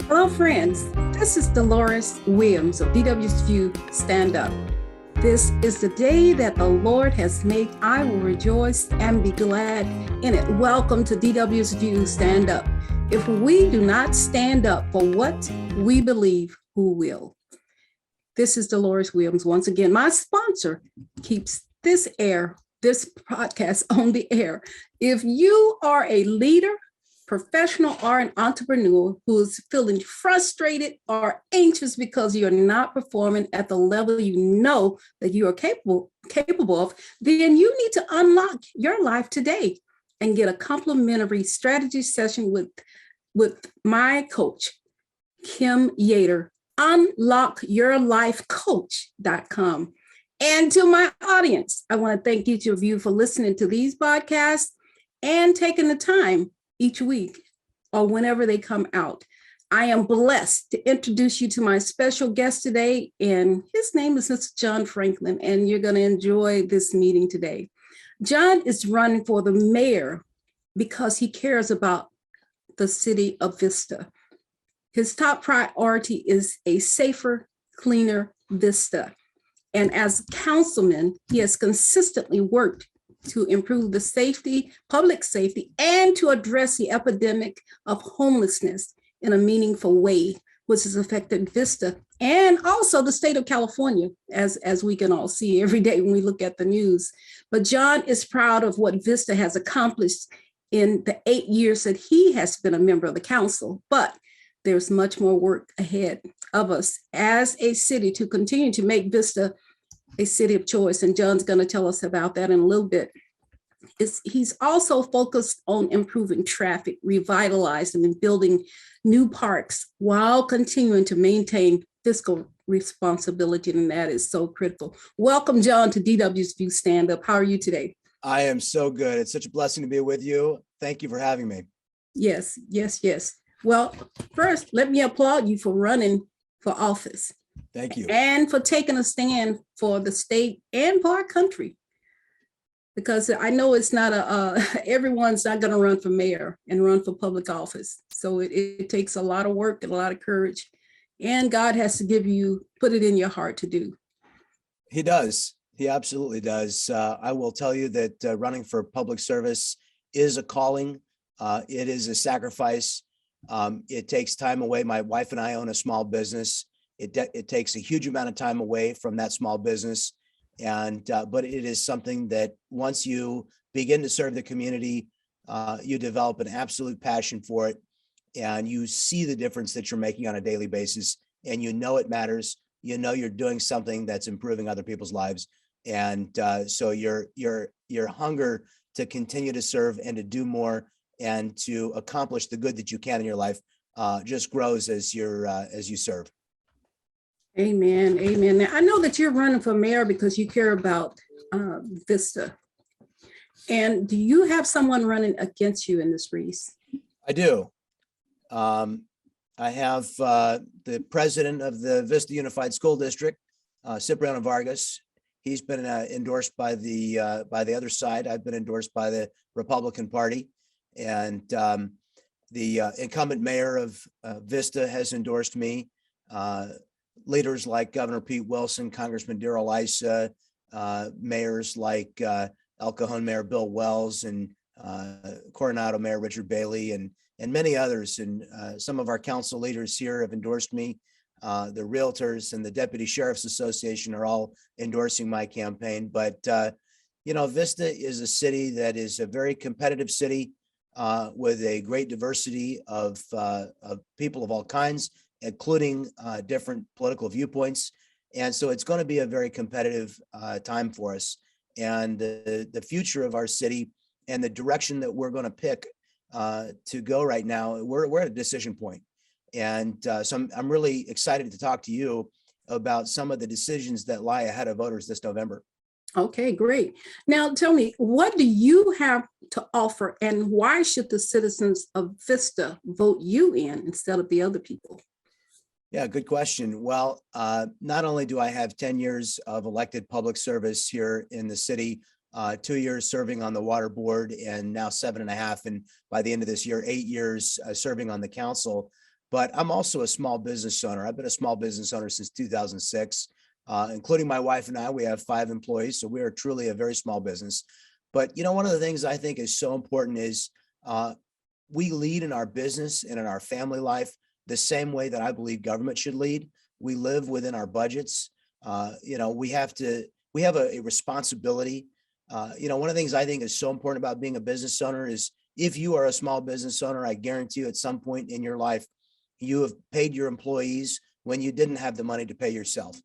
Hello, friends. This is Dolores Williams of DW's View Stand Up. This is the day that the Lord has made. I will rejoice and be glad in it. Welcome to DW's View Stand Up. If we do not stand up for what we believe, who will? This is Dolores Williams. Once again, my sponsor keeps this podcast on the air. If you are a leader, professional, or an entrepreneur who is feeling frustrated or anxious because you're not performing at the level you know that you are capable of, then you need to unlock your life today and get a complimentary strategy session with my coach, Kim Yater, unlockyourlifecoach.com. And to my audience, I want to thank each of you for listening to these podcasts and taking the time each week or whenever they come out. I am blessed to introduce you to my special guest today, and his name is Mr. John Franklin, and you're going to enjoy this meeting today. John is running for the mayor because he cares about the city of Vista. His top priority is a safer, cleaner Vista. And as councilman, he has consistently worked to improve the safety, public safety, and to address the epidemic of homelessness in a meaningful way, which has affected Vista and also the state of California, as we can all see every day when we look at the news. But John is proud of what Vista has accomplished in the 8 years that he has been a member of the council. But there's much more work ahead of us as a city to continue to make Vista a city of choice. And John's going to tell us about that in a little bit. He's also focused on improving traffic, revitalizing and building new parks while continuing to maintain fiscal responsibility. And that is so critical. Welcome, John, to DW's View Stand Up. How are you today? I am so good. It's such a blessing to be with you. Thank you for having me. Yes. Well, first, let me applaud you for running for office. Thank you. And for taking a stand for the state and for our country. Because I know it's not everyone's not going to run for mayor and run for public office. So it takes a lot of work and a lot of courage. And God has to put it in your heart to do. He does. He absolutely does. I will tell you that running for public service is a calling. It is a sacrifice. It takes time away. My wife and I own a small business. It takes a huge amount of time away from that small business. But it is something that once you begin to serve the community, you develop an absolute passion for it, and you see the difference that you're making on a daily basis, and you know it matters. You know you're doing something that's improving other people's lives, and so your hunger to continue to serve and to do more and to accomplish the good that you can in your life just grows as you serve. Amen. Now, I know that you're running for mayor because you care about Vista. And do you have someone running against you in this race? I do. I have the president of the Vista Unified School District, Cipriano Vargas. He's been endorsed by the other side. I've been endorsed by the Republican Party, and the incumbent mayor of Vista has endorsed me. Leaders like Governor Pete Wilson, Congressman Darrell Issa, mayors like El Cajon Mayor Bill Wells, and Coronado Mayor Richard Bailey, and many others. And some of our council leaders here have endorsed me. The realtors and the Deputy Sheriff's Association are all endorsing my campaign. But Vista is a city that is a very competitive city with a great diversity of people of all kinds, including different political viewpoints. And so it's going to be a very competitive time for us. And the future of our city and the direction that we're going to pick to go right now, we're at a decision point. And so I'm really excited to talk to you about some of the decisions that lie ahead of voters this November. Okay, great. Now tell me, what do you have to offer, and why should the citizens of Vista vote you in instead of the other people? Yeah, good question. Well, not only do I have 10 years of elected public service here in the city, 2 years serving on the water board, and now 7.5, and by the end of this year, 8 years serving on the council. but I'm also a small business owner. I've been a small business owner since 2006, including my wife and I. We have 5 employees, so we are truly a very small business. But one of the things I think is so important is we lead in our business and in our family life the same way that I believe government should lead. We live within our budgets. We have a responsibility. One of the things I think is so important about being a business owner is if you are a small business owner, I guarantee you at some point in your life, you have paid your employees when you didn't have the money to pay yourself.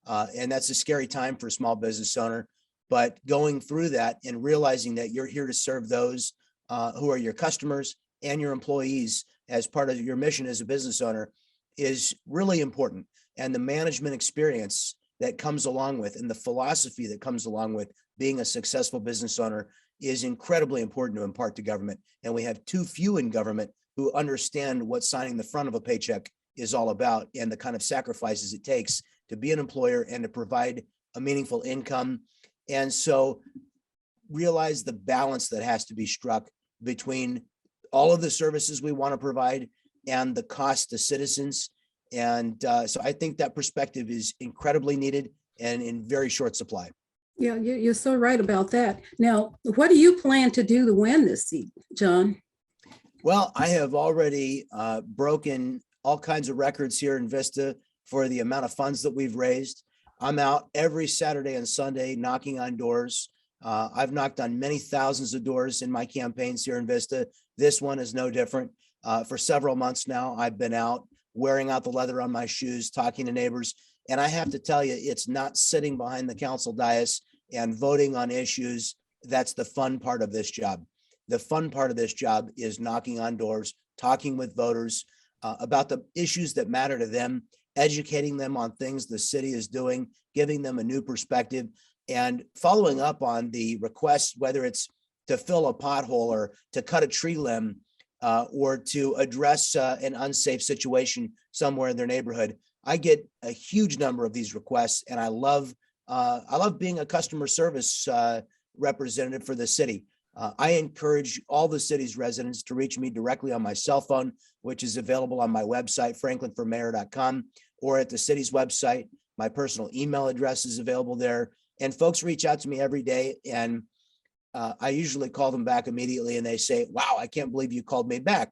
And that's a scary time for a small business owner. But going through that and realizing that you're here to serve those who are your customers and your employees as part of your mission as a business owner is really important. And the management experience that comes along with and the philosophy that comes along with being a successful business owner is incredibly important to impart to government. And we have too few in government who understand what signing the front of a paycheck is all about and the kind of sacrifices it takes to be an employer and to provide a meaningful income. And so realize the balance that has to be struck between all of the services we want to provide and the cost to citizens. And so I think that perspective is incredibly needed and in very short supply. Yeah, you're so right about that. Now, what do you plan to do to win this seat, John? Well, I have already broken all kinds of records here in Vista for the amount of funds that we've raised. I'm out every Saturday and Sunday knocking on doors. I've knocked on many thousands of doors in my campaigns here in Vista. This one is no different. For several months now, I've been out wearing out the leather on my shoes, talking to neighbors. And I have to tell you, it's not sitting behind the council dais and voting on issues. That's the fun part of this job. The fun part of this job is knocking on doors, talking with voters about the issues that matter to them, educating them on things the city is doing, giving them a new perspective, and following up on the requests, whether it's to fill a pothole or to cut a tree limb or to address an unsafe situation somewhere in their neighborhood. I get a huge number of these requests, and I love being a customer service representative for the city. I encourage all the city's residents to reach me directly on my cell phone, which is available on my website, franklinformayor.com, or at the city's website. My personal email address is available there. And folks reach out to me every day, and I usually call them back immediately, and they say, wow, I can't believe you called me back.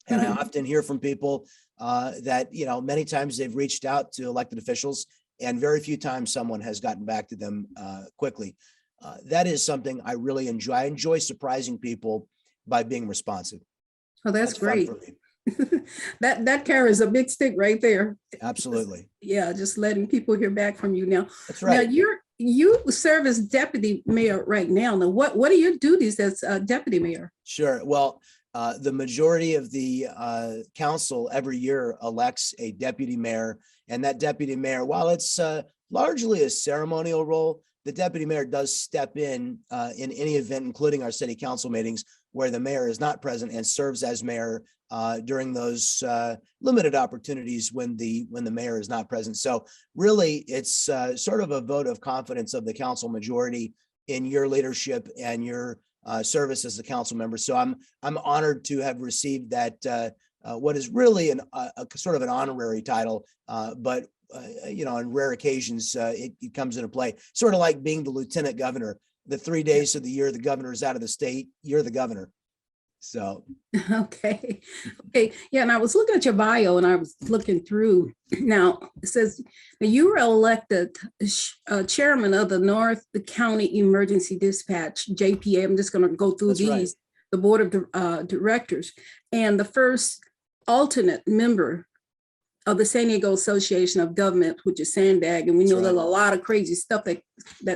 And I often hear from people that, many times they've reached out to elected officials, and very few times someone has gotten back to them quickly. That is something I really enjoy. I enjoy surprising people by being responsive. Oh, that's great. that carries a big stick right there. Absolutely. Just letting people hear back from you now. That's right. Now you serve as deputy mayor right now. Now, what are your duties as deputy mayor? Sure. Well, the majority of the council every year elects a deputy mayor, and that deputy mayor, while it's largely a ceremonial role, the deputy mayor does step in any event, including our city council meetings, where the mayor is not present and serves as mayor during those limited opportunities when the mayor is not present. So really, it's sort of a vote of confidence of the council majority in your leadership and your service as a council member. So I'm honored to have received that what is really a sort of an honorary title, but on rare occasions it comes into play. Sort of like being the lieutenant governor. The 3 days of the year the governor is out of the state, you're the governor. So okay. Yeah, and I was looking at your bio and I was looking through. Now it says you were elected chairman of the North County Emergency Dispatch, JPA. I'm just going to go through That's these. right. The board of directors, and the first alternate member of the San Diego Association of Government, which is SANDAG, and we know there's a lot of crazy stuff that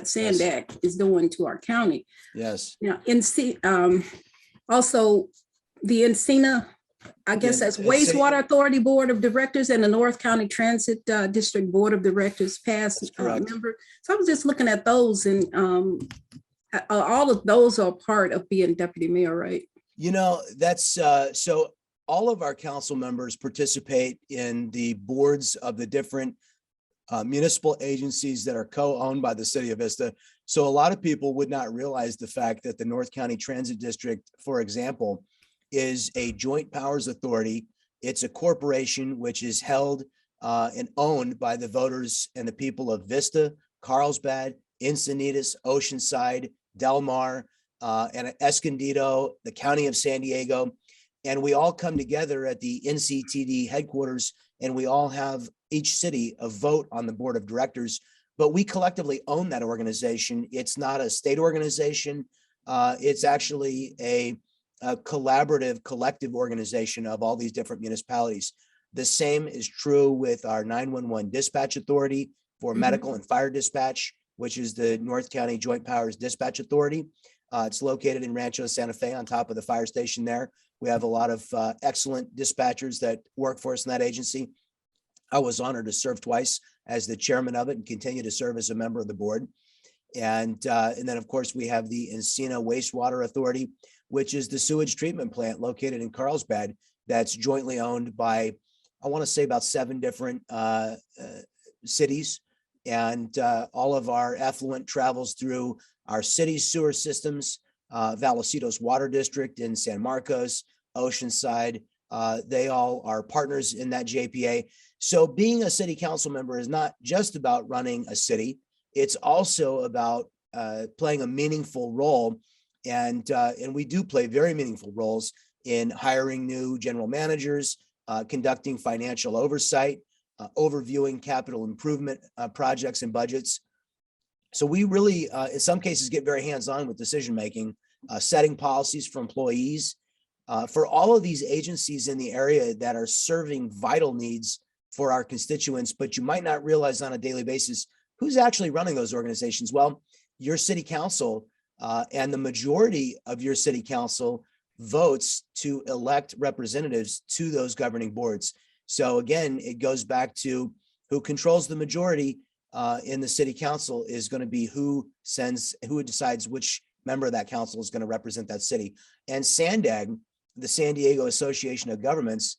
SANDAG is doing to our county. Yes. Now, also the Encina, I guess that's Wastewater Authority Board of Directors and the North County Transit District Board of Directors past member. So I was just looking at those, and all of those are part of being deputy mayor, right? That's so all of our council members participate in the boards of the different municipal agencies that are co-owned by the city of Vista. So a lot of people would not realize the fact that the North County Transit District, for example, is a joint powers authority It's a corporation which is held and owned by the voters and the people of Vista, Carlsbad, Encinitas, Oceanside, Del Mar, and Escondido, the county of San Diego. And we all come together at the NCTD headquarters, and we all have each city a vote on the board of directors, but we collectively own that organization. It's not a state organization. It's actually a collaborative, collective organization of all these different municipalities. The same is true with our 911 dispatch authority for medical and fire dispatch, which is the North County Joint Powers Dispatch Authority. It's located in Rancho Santa Fe on top of the fire station there. We have a lot of excellent dispatchers that work for us in that agency. I was honored to serve twice as the chairman of it and continue to serve as a member of the board. And then, of course, we have the Encina Wastewater Authority, which is the sewage treatment plant located in Carlsbad that's jointly owned by, I want to say, about 7 different cities. And all of our effluent travels through our city's sewer systems, Vallecito's Water District in San Marcos, Oceanside. They all are partners in that JPA. So being a city council member is not just about running a city. It's also about playing a meaningful role. And we do play very meaningful roles in hiring new general managers, conducting financial oversight, overviewing capital improvement projects and budgets. So we really, in some cases, get very hands-on with decision-making, setting policies for employees, for all of these agencies in the area that are serving vital needs for our constituents, but you might not realize on a daily basis who's actually running those organizations. Well, your city council and the majority of your city council votes to elect representatives to those governing boards. So again, it goes back to who controls the majority in the city council is going to be who decides which member of that council is going to represent that city. And SANDAG, the San Diego Association of Governments,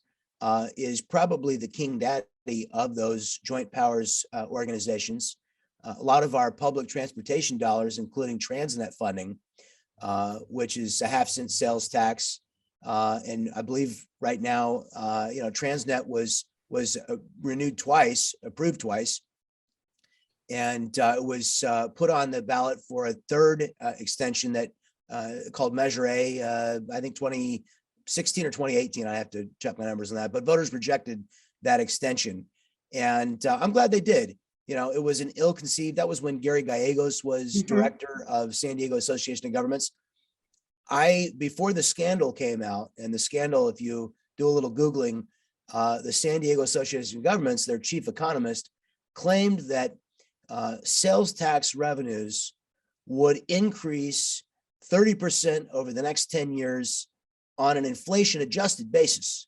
is probably the king daddy of those joint powers organizations. A lot of our public transportation dollars, including Transnet funding, which is a 0.5-cent sales tax. And I believe right now, Transnet was renewed twice, approved twice. And it was put on the ballot for a third extension that called Measure A, I think 2016 or 2018. I have to check my numbers on that, but voters rejected that extension. And I'm glad they did. It was an ill-conceived, that was when Gary Gallegos was director of San Diego Association of Governments. Before the scandal came out, and the scandal, if you do a little Googling, the San Diego Association of Governments, their chief economist, claimed that sales tax revenues would increase 30% over the next 10 years on an inflation adjusted basis.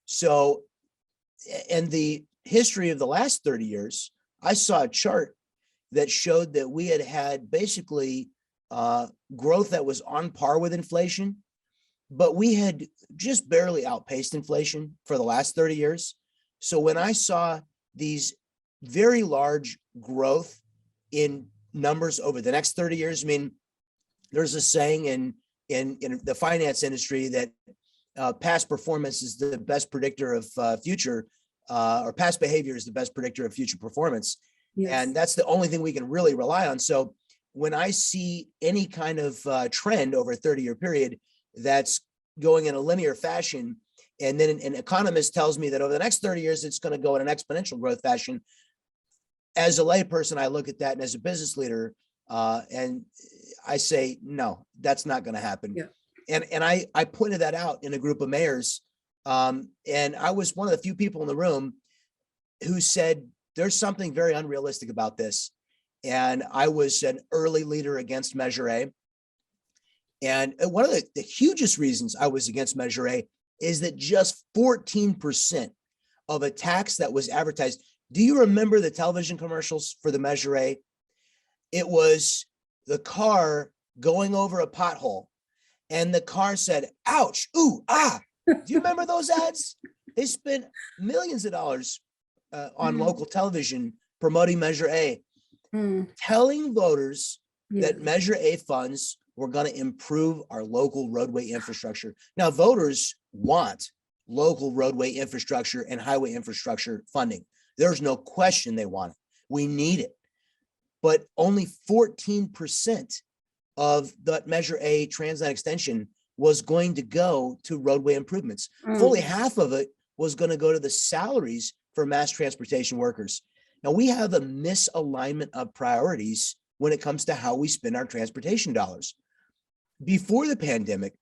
So, and the history of the last 30 years, I saw a chart that showed that we had basically growth that was on par with inflation, but we had just barely outpaced inflation for the last 30 years. So when I saw these very large growth in numbers over the next 30 years, I mean, there's a saying in the finance industry that past performance is the best predictor of future, or past behavior is the best predictor of future performance. Yes. And that's the only thing we can really rely on. So when I see any kind of trend over a 30-year period that's going in a linear fashion, and then an economist tells me that over the next 30 years, it's going to go in an exponential growth fashion, as a layperson, I look at that, and as a business leader, and I say, no, that's not going to happen. Yeah. And I pointed that out in a group of mayors. And I was one of the few people in the room who said, there's something very unrealistic about this. And I was an early leader against Measure A. And one of the hugest reasons I was against Measure A is that just 14% of a tax that was advertised. Do you remember the television commercials for the Measure A? It was the car going over a pothole, and the car said, ouch, ooh, ah. Do you remember those ads? They spent millions of dollars on local television promoting Measure A, telling voters that Measure A funds were going to improve our local roadway infrastructure. Now, voters want local roadway infrastructure and highway infrastructure funding. There's no question they want it. We need it. But only 14% of that Measure A Transnet extension was going to go to roadway improvements. Fully half of it was going to go to the salaries for mass transportation workers. Now, we have a misalignment of priorities when it comes to how we spend our transportation dollars. Before the pandemic,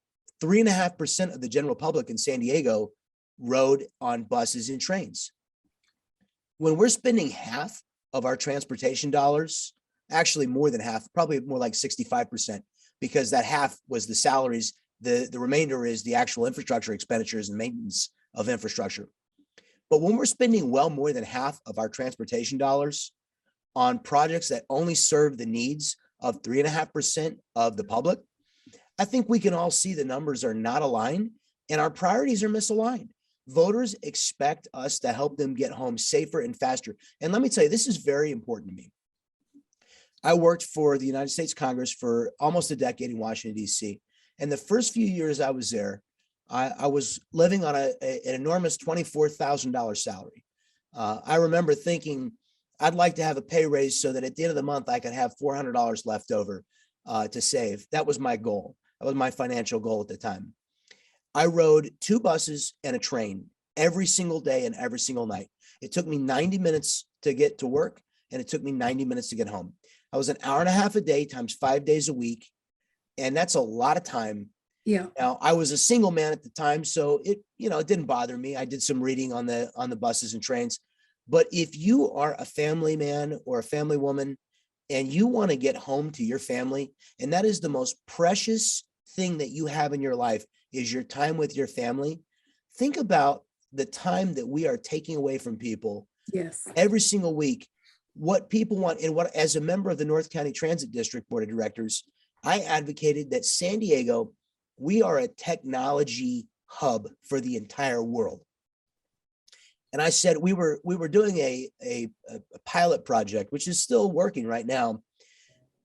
3.5% of the general public in San Diego rode on buses and trains. When we're spending half of our transportation dollars, actually more than half, probably more like 65%, because that half was the salaries. The remainder is the actual infrastructure expenditures and maintenance of infrastructure. But when we're spending well more than half of our transportation dollars on projects that only serve the needs of 3.5% of the public, I think we can all see the numbers are not aligned and our priorities are misaligned. Voters expect us to help them get home safer and faster. And let me tell you, this is very important to me. I worked for the United States Congress for almost a decade in Washington, D.C. And the first few years I was there, I was living on an enormous $24,000 salary. I remember thinking, I'd like to have a pay raise so that at the end of the month, I could have $400 left over to save. That was my goal. That was my financial goal at the time. I rode 2 buses and a train every single day and every single night. It took me 90 minutes to get to work, and it took me 90 minutes to get home. I was an hour and a half a day times 5 days a week. And that's a lot of time. Yeah. Now, I was a single man at the time, so it didn't bother me. I did some reading on the buses and trains. But if you are a family man or a family woman and you want to get home to your family, and that is the most precious thing that you have in your life is your time with your family, think about the time that we are taking away from people. Yes. Every single week, what people want. And what, as a member of the North County Transit District Board of Directors, I advocated that San Diego, we are a technology hub for the entire world. And I said we were doing a pilot project, which is still working right now.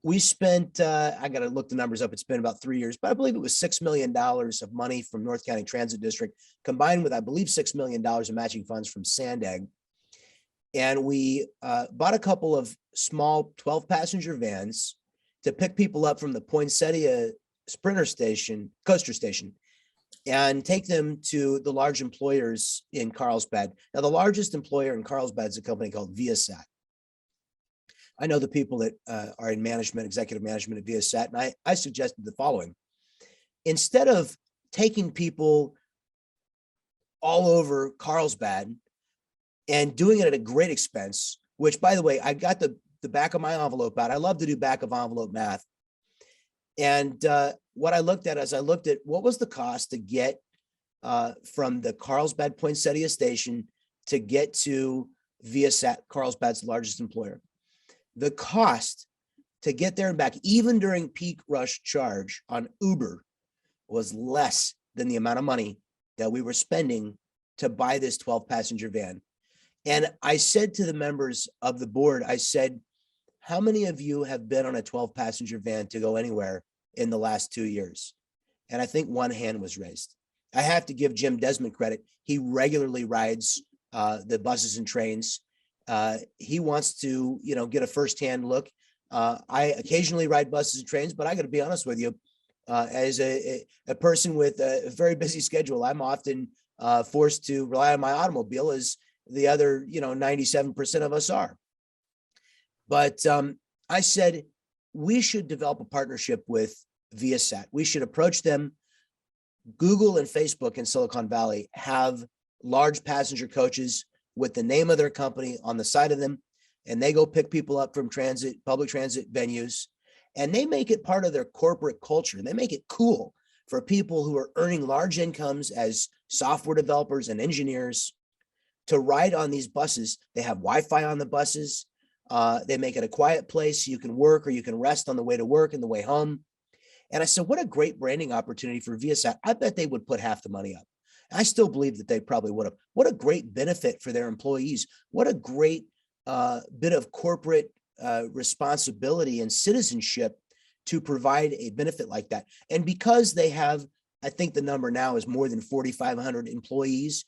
We spent, I got to look the numbers up. It's been about 3 years, but I believe it was $6 million of money from North County Transit District, combined with, I believe, $6 million of matching funds from SANDAG. And we bought a couple of small 12-passenger vans to pick people up from the Poinsettia coaster station, and take them to the large employers in Carlsbad. Now, the largest employer in Carlsbad is a company called Viasat. I know the people that are in management, executive management at Viasat, and I suggested the following. Instead of taking people all over Carlsbad and doing it at a great expense, which, by the way, I got the back of my envelope out. I love to do back of envelope math. And what I looked at is I looked at what was the cost to get from the Carlsbad Poinsettia station to get to Viasat, Carlsbad's largest employer. The cost to get there and back, even during peak rush charge on Uber, was less than the amount of money that we were spending to buy this 12-passenger van. And I said to the members of the board, I said, how many of you have been on a 12-passenger van to go anywhere in the last 2 years? And I think one hand was raised. I have to give Jim Desmond credit. He regularly rides the buses and trains. He wants to, get a firsthand look. I occasionally ride buses and trains, but I got to be honest with you, as a person with a very busy schedule, I'm often forced to rely on my automobile, as the other, 97% of us are. But I said, we should develop a partnership with Viasat. We should approach them. Google and Facebook in Silicon Valley have large passenger coaches with the name of their company on the side of them, and they go pick people up from public transit venues, and they make it part of their corporate culture. And they make it cool for people who are earning large incomes as software developers and engineers to ride on these buses. They have Wi-Fi on the buses. They make it a quiet place so you can work or you can rest on the way to work and the way home. And I said, what a great branding opportunity for Viasat. I bet they would put half the money up. I still believe that they probably would have. What a great benefit for their employees. What a great bit of corporate responsibility and citizenship to provide a benefit like that. And because they have I think the number now is more than 4,500 employees.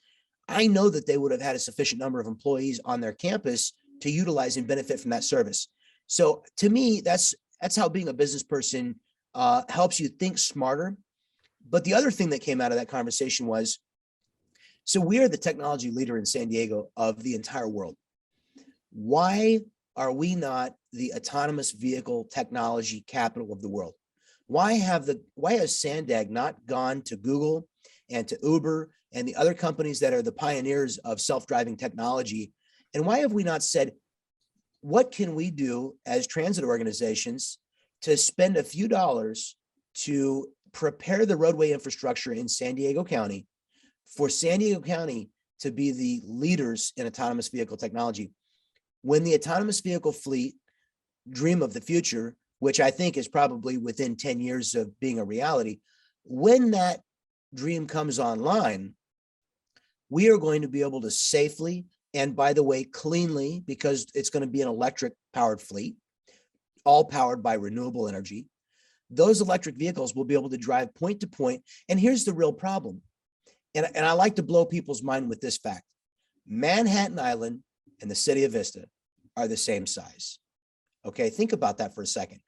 I know that they would have had a sufficient number of employees on their campus to utilize and benefit from that service. So to me, that's how being a business person helps you think smarter. But the other thing that came out of that conversation was, so we are the technology leader in San Diego of the entire world. Why are we not the autonomous vehicle technology capital of the world? Why has SANDAG not gone to Google and to Uber and the other companies that are the pioneers of self-driving technology? And why have we not said, what can we do as transit organizations to spend a few dollars to prepare the roadway infrastructure in San Diego County for San Diego County to be the leaders in autonomous vehicle technology? When the autonomous vehicle fleet dream of the future, which I think is probably within 10 years of being a reality, when that dream comes online, we are going to be able to safely, and by the way, cleanly, because it's going to be an electric powered fleet, all powered by renewable energy. Those electric vehicles will be able to drive point to point. And here's the real problem. And I like to blow people's mind with this fact. Manhattan Island and the city of Vista are the same size. Okay, think about that for a second.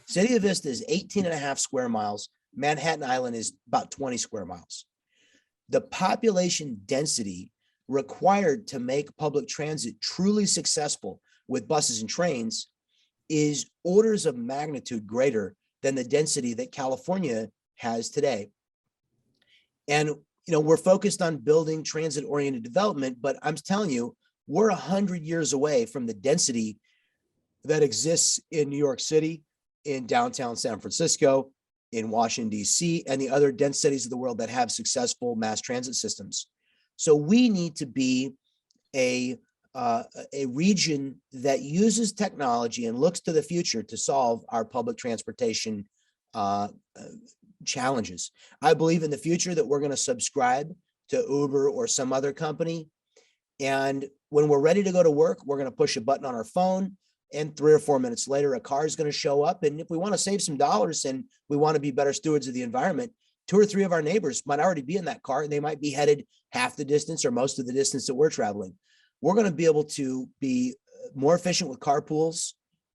City of Vista is 18 and a half square miles. Manhattan Island is about 20 square miles. The population density required to make public transit truly successful with buses and trains is orders of magnitude greater than the density that California has today. And we're focused on building transit-oriented development, but I'm telling you, we're 100 years away from the density that exists in New York City, in downtown San Francisco, in Washington, D.C., and the other dense cities of the world that have successful mass transit systems. So we need to be a region that uses technology and looks to the future to solve our public transportation challenges. I believe in the future that we're going to subscribe to Uber or some other company. And when we're ready to go to work, we're going to push a button on our phone. And 3 or 4 minutes later, a car is going to show up. And if we want to save some dollars and we want to be better stewards of the environment, 2 or 3 of our neighbors might already be in that car, and they might be headed half the distance or most of the distance that we're traveling. We're going to be able to be more efficient with carpools,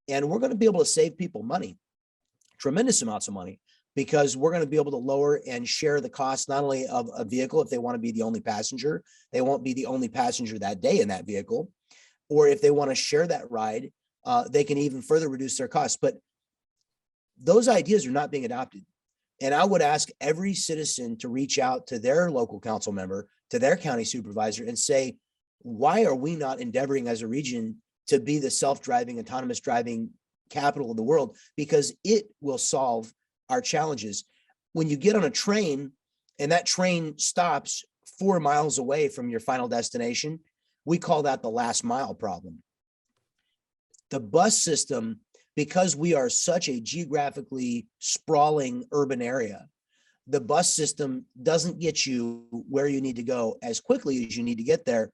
and we're going to be able to save people money, tremendous amounts of money, because we're going to be able to lower and share the cost, not only of a vehicle, if they want to be the only passenger, they won't be the only passenger that day in that vehicle, or if they want to share that ride, they can even further reduce their costs. But those ideas are not being adopted. And I would ask every citizen to reach out to their local council member, to their county supervisor, and say, why are we not endeavoring as a region to be the self-driving, autonomous driving capital of the world? Because it will solve our challenges. When you get on a train and that train stops 4 miles away from your final destination, we call that the last mile problem. The bus system, because we are such a geographically sprawling urban area, the bus system doesn't get you where you need to go as quickly as you need to get there.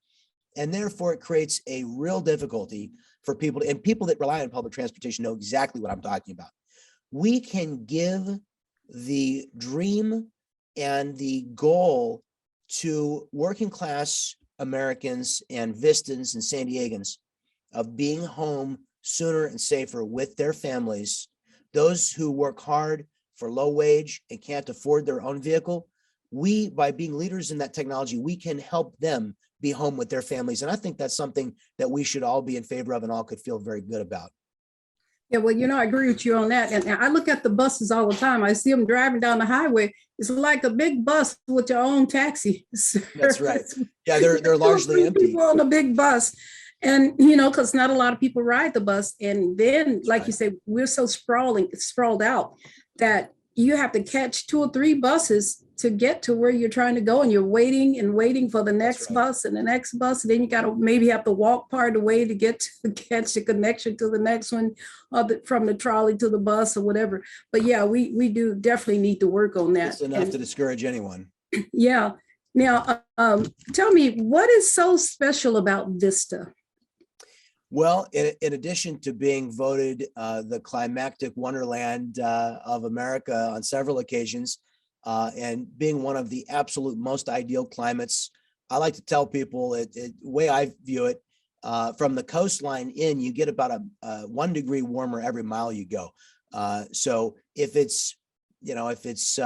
And therefore it creates a real difficulty for people, and people that rely on public transportation know exactly what I'm talking about. We can give the dream and the goal to working class Americans and Vistans and San Diegans of being home sooner and safer with their families. Those who work hard for low wage and can't afford their own vehicle, we, by being leaders in that technology, we can help them be home with their families. And I think that's something that we should all be in favor of and all could feel very good about. Yeah, well, I agree with you on that. And I look at the buses all the time. I see them driving down the highway. It's like a big bus with your own taxi. That's right. Yeah, they're largely empty. People on a big bus. And, because not a lot of people ride the bus. And then, like you said, we're so sprawled out that you have to catch 2 or 3 buses to get to where you're trying to go. And you're waiting for the next bus and the next bus. And then you got to maybe have to walk part of the way to get to catch the connection to the next one, or from the trolley to the bus or whatever. But yeah, we do definitely need to work on that. It's enough to discourage anyone. Yeah. Now, tell me, what is so special about Vista? Well, in addition to being voted the climactic wonderland of America on several occasions, and being one of the absolute most ideal climates. I like to tell people the way I view it, from the coastline in, you get about a 1 degree warmer every mile you go. So if it's, if it's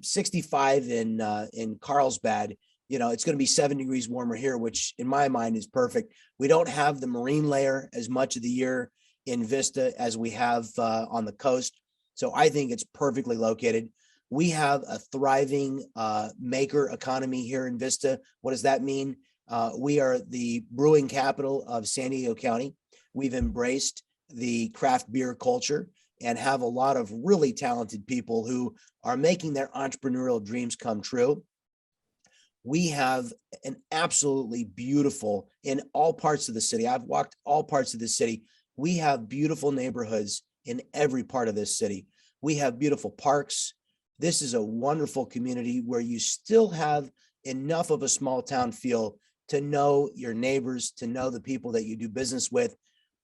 65 in Carlsbad, it's going to be 7 degrees warmer here, which in my mind is perfect. We don't have the marine layer as much of the year in Vista as we have on the coast. So I think it's perfectly located. We have a thriving maker economy here in Vista. What does that mean? We are the brewing capital of San Diego County. We've embraced the craft beer culture and have a lot of really talented people who are making their entrepreneurial dreams come true. We have an absolutely beautiful, in all parts of the city. I've walked all parts of the city. We have beautiful neighborhoods in every part of this city. We have beautiful parks. This is a wonderful community where you still have enough of a small town feel to know your neighbors, to know the people that you do business with.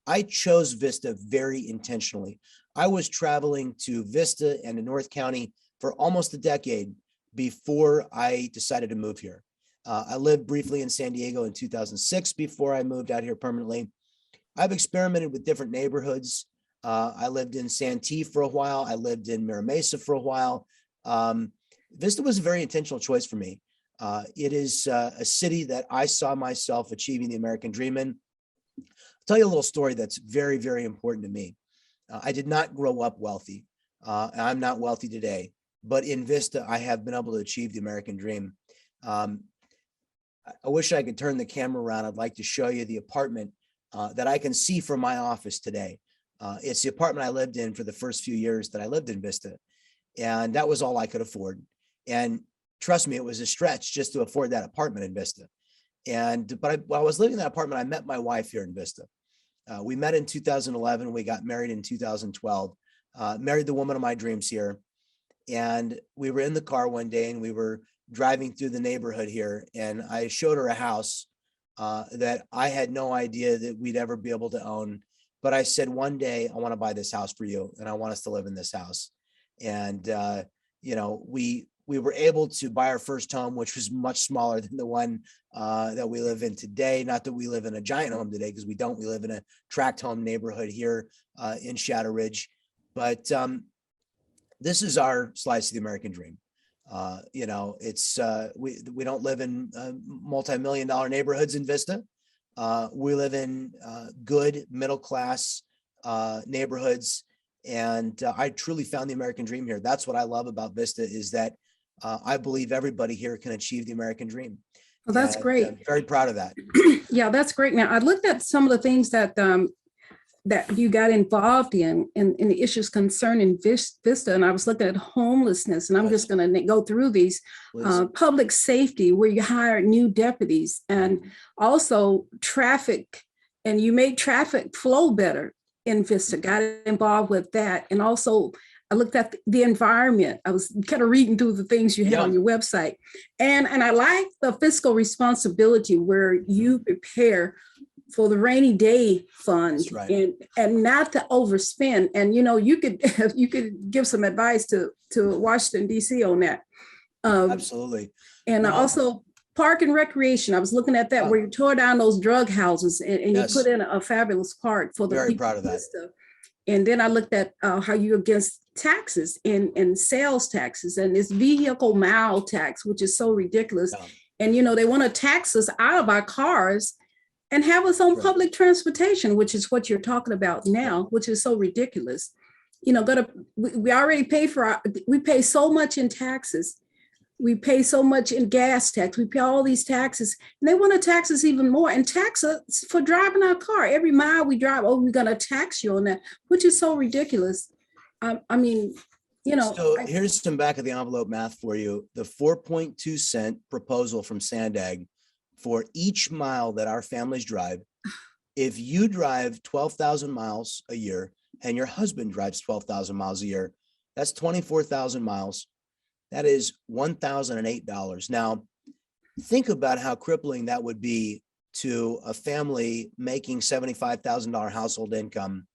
I chose Vista very intentionally. I was traveling to Vista and to North County for almost a decade before I decided to move here. I lived briefly in San Diego in 2006 before I moved out here permanently. I've experimented with different neighborhoods. I lived in Santee for a while. I lived in Mira Mesa for a while. Vista was a very intentional choice for me. It is a city that I saw myself achieving the American dream in. I'll tell you a little story that's very, very important to me. I did not grow up wealthy. I'm not wealthy today, but in Vista, I have been able to achieve the American dream. I wish I could turn the camera around. I'd like to show you the apartment that I can see from my office today. It's the apartment I lived in for the first few years that I lived in Vista. And that was all I could afford. And trust me, it was a stretch just to afford that apartment in Vista. But while I was living in that apartment, I met my wife here in Vista. We met in 2011. We got married in 2012. Married the woman of my dreams here. And we were in the car one day and we were driving through the neighborhood here. And I showed her a house that I had no idea that we'd ever be able to own. But I said, one day I want to buy this house for you and I want us to live in this house. And, we were able to buy our first home, which was much smaller than the one that we live in today. Not that we live in a giant home today, because we don't. We live in a tract home neighborhood here in Shadow Ridge. But this is our slice of the American dream. It's we don't live in multi-million-dollar neighborhoods in Vista. We live in good middle-class neighborhoods. And I truly found the American dream here. That's what I love about Vista, is that I believe everybody here can achieve the American dream. Well, that's great. I'm very proud of that. Yeah, that's great. Now, I looked at some of the things that that you got involved in the issues concerning Vista, and I was looking at homelessness, and I'm just going to go through these. Public safety, where you hired new deputies, and also traffic, and you made traffic flow better in Vista, got involved with that. And also I looked at the environment. I was kind of reading through the things you had on your website. And I like the fiscal responsibility, where you prepare for the rainy day fund. That's right. and not to overspend. And, you could give some advice to Washington, D.C. on that. Absolutely. And also park and recreation. I was looking at that, where you tore down those drug houses and you put in a fabulous park for the very people. Proud of that. Stuff. And then I looked at how you're against taxes and sales taxes and this vehicle mile tax, which is so ridiculous. Yeah. And, they want to tax us out of our cars and have us on public transportation, which is what you're talking about now, which is so ridiculous. We already pay we pay so much in taxes. We pay so much in gas tax. We pay all these taxes, and they want to tax us even more and tax us for driving our car. Every mile we drive, we're going to tax you on that, which is so ridiculous. So here's some back of the envelope math for you. The 4.2 cent proposal from SANDAG for each mile that our families drive. If you drive 12,000 miles a year and your husband drives 12,000 miles a year, that's 24,000 miles. That is $1,008. Now, think about how crippling that would be to a family making $75,000 household income,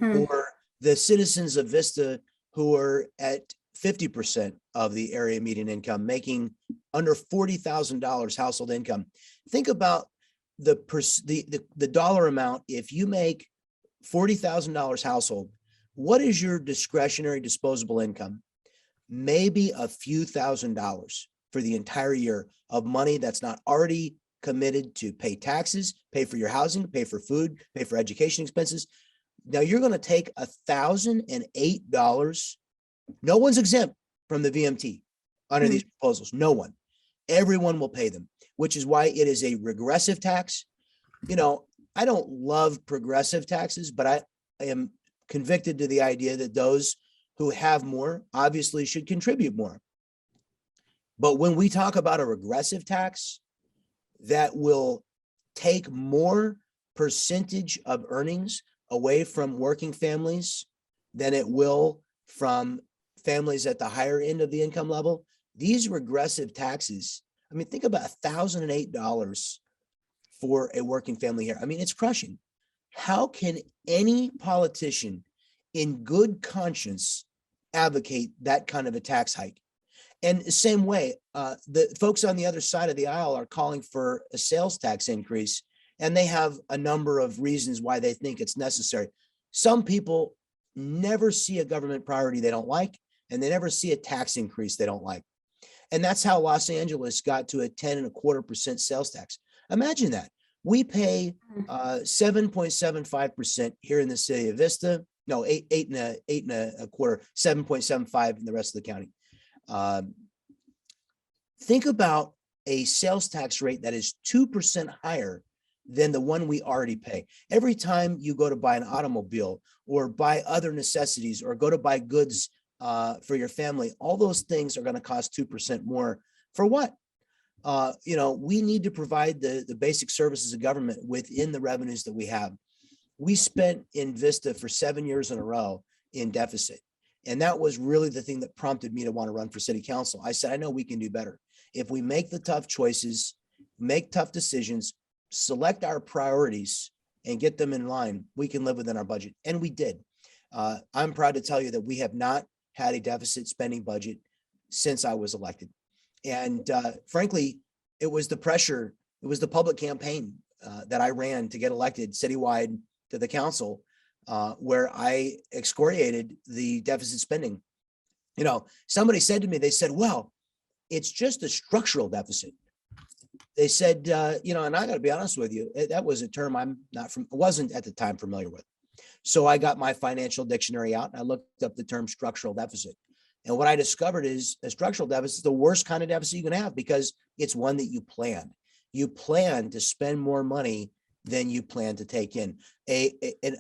or the citizens of Vista who are at 50% of the area median income, making under $40,000 household income. Think about the dollar amount. If you make $40,000 household, what is your discretionary disposable income? Maybe a few $1,000s for the entire year of money that's not already committed to pay taxes, pay for your housing, pay for food, pay for education expenses. Now you're going to take $1,008. No one's exempt from the VMT under these proposals. No one. Everyone will pay them, which is why it is a regressive tax. You know, I don't love progressive taxes, but I am convicted to the idea that those who have more obviously should contribute more. But when we talk about a regressive tax that will take more percentage of earnings away from working families than it will from families at the higher end of the income level, these regressive taxes, I mean, think about $1,008 for a working family here. I mean, it's crushing. How can any politician in good conscience advocate that kind of a tax hike? And the same way, the folks on the other side of the aisle are calling for a sales tax increase, and they have a number of reasons why they think it's necessary. Some people never see a government priority they don't like, and they never see a tax increase they don't like. And that's how Los Angeles got to a 10.25% sales tax. Imagine that. We pay 7.75% here in the city of Vista. No, 8.25, 7.75 in the rest of the county. Think about a sales tax rate that is 2% higher than the one we already pay. Every time you go to buy an automobile or buy other necessities or go to buy goods for your family, all those things are going to cost 2% more. For what? You know, we need to provide the basic services of government within the revenues that we have. We spent in Vista for 7 years in a row in deficit. And that was really the thing that prompted me to want to run for city council. I said, I know we can do better. If we make the tough choices, make tough decisions, select our priorities and get them in line, we can live within our budget. And we did. I'm proud to tell you that we have not had a deficit spending budget since I was elected. And frankly, it was the pressure, it was the public campaign that I ran to get elected citywide to the council, where I excoriated the deficit spending. You know, somebody said to me, they said, well, it's just a structural deficit. They said, you know, and I got to be honest with you, that was a term wasn't at the time familiar with. So I got my financial dictionary out and I looked up the term structural deficit. And what I discovered is a structural deficit is the worst kind of deficit you can have because it's one that you plan. You plan to spend more money than you plan to take in.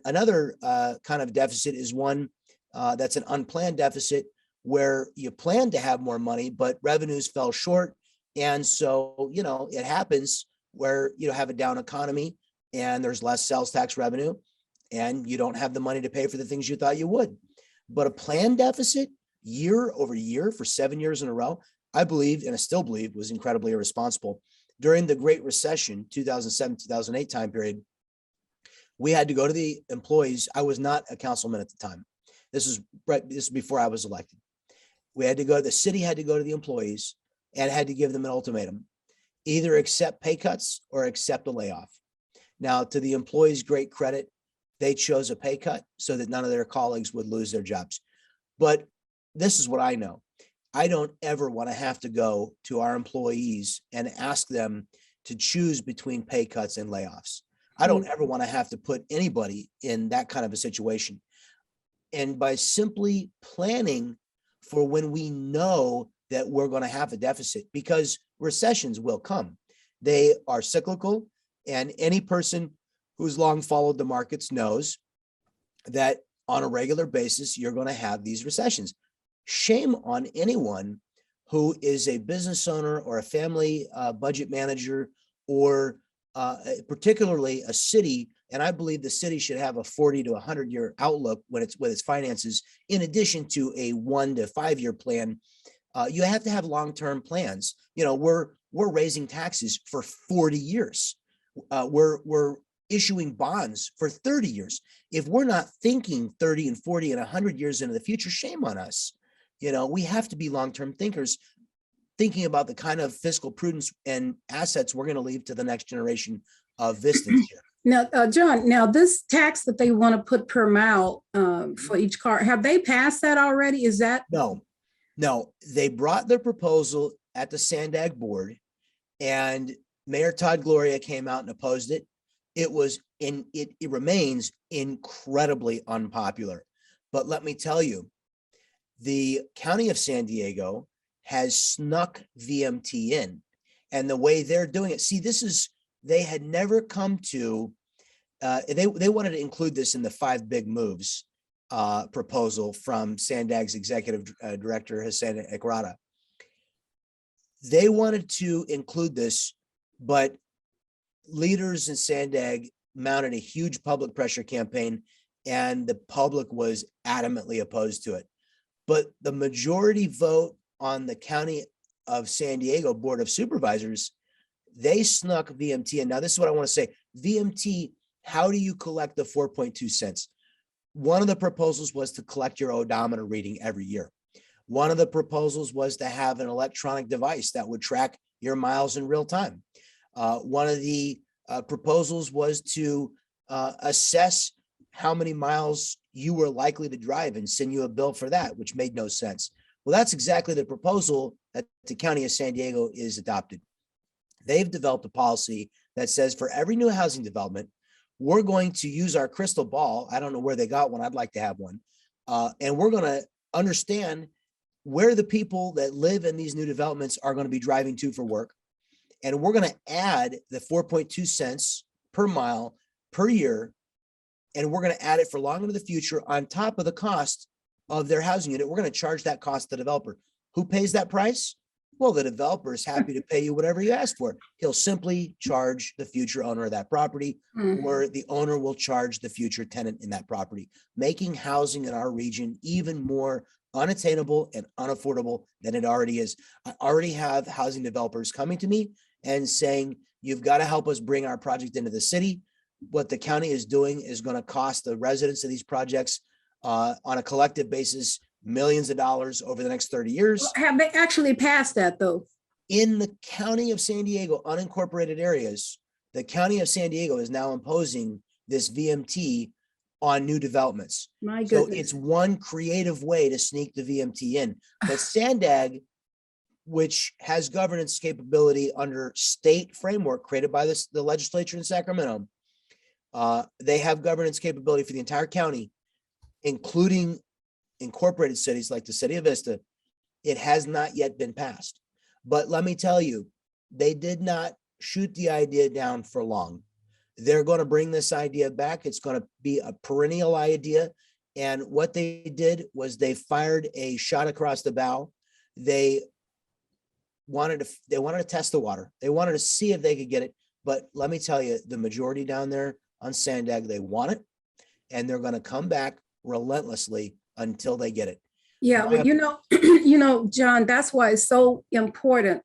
Another kind of deficit is one that's an unplanned deficit where you plan to have more money, but revenues fell short. And so, you know, it happens where you have a down economy and there's less sales tax revenue and you don't have the money to pay for the things you thought you would. But a planned deficit year over year for 7 years in a row, I believe, and I still believe, was incredibly irresponsible. During the Great Recession, 2007, 2008 time period, we had to go to the employees. I was not a councilman at the time. This is before I was elected. The city had to go to the employees and had to give them an ultimatum, either accept pay cuts or accept a layoff. Now, to the employees' great credit, they chose a pay cut so that none of their colleagues would lose their jobs. But this is what I know. I don't ever want to have to go to our employees and ask them to choose between pay cuts and layoffs. I don't ever want to have to put anybody in that kind of a situation. And by simply planning for when we know that we're going to have a deficit, because recessions will come. They are cyclical, and any person who's long followed the markets knows that on a regular basis, you're going to have these recessions. Shame on anyone who is a business owner or a family budget manager, or particularly a city. And I believe the city should have a 40 to 100 year outlook when it's with its finances, in addition to a 1 to 5 year plan. You have to have long-term plans. You know, we're raising taxes for 40 years. We're issuing bonds for 30 years. If we're not thinking 30 and 40 and 100 years into the future, shame on us. We have to be long-term thinkers, thinking about the kind of fiscal prudence and assets we're going to leave to the next generation of Vistans here. Now, John, now this tax that they want to put per mile for each car, have they passed that already? Is that? No, they brought their proposal at the SANDAG board, and Mayor Todd Gloria came out and opposed it. It remains incredibly unpopular. But let me tell you, the County of San Diego has snuck VMT in, and the way they're doing it, see, they had never come to, they wanted to include this in the 5 big moves proposal from SANDAG's executive director, Hassan Ekrata. They wanted to include this, but leaders in SANDAG mounted a huge public pressure campaign, and the public was adamantly opposed to it. But the majority vote on the County of San Diego Board of Supervisors, they snuck VMT in. Now, this is what I want to say. VMT, how do you collect the 4.2 cents? One of the proposals was to collect your odometer reading every year. One of the proposals was to have an electronic device that would track your miles in real time. One of the proposals was to assess how many miles you were likely to drive and send you a bill for that, which made no sense. Well, that's exactly the proposal that the County of San Diego is adopted. They've developed a policy that says for every new housing development, we're going to use our crystal ball. I don't know where they got one. I'd like to have one. And we're going to understand where the people that live in these new developments are going to be driving to for work. And we're going to add the 4.2 cents per mile per year. And we're going to add it for long into the future on top of the cost of their housing unit. We're going to charge that cost to the developer. Who pays that price? Well, the developer is happy to pay you whatever you ask for. He'll simply charge the future owner of that property, or the owner will charge the future tenant in that property, making housing in our region even more unattainable and unaffordable than it already is. I already have housing developers coming to me and saying, you've got to help us bring our project into the city. What the county is doing is going to cost the residents of these projects on a collective basis millions of dollars over the next 30 years. Have they actually passed that though? In the County of San Diego unincorporated areas, the County of San Diego is now imposing this VMT on new developments. My goodness. So it's one creative way to sneak the VMT in. But SANDAG, which has governance capability under state framework created by the legislature in Sacramento, they have governance capability for the entire county, including incorporated cities like the city of Vista. It has not yet been passed. But let me tell you, they did not shoot the idea down for long. They're going to bring this idea back. It's going to be a perennial idea. And what they did was they fired a shot across the bow. They wanted to test the water. They wanted to see if they could get it. But let me tell you, the majority down there on SANDAG, they want it, and they're going to come back relentlessly until they get it. Yeah, well, you know, John, that's why it's so important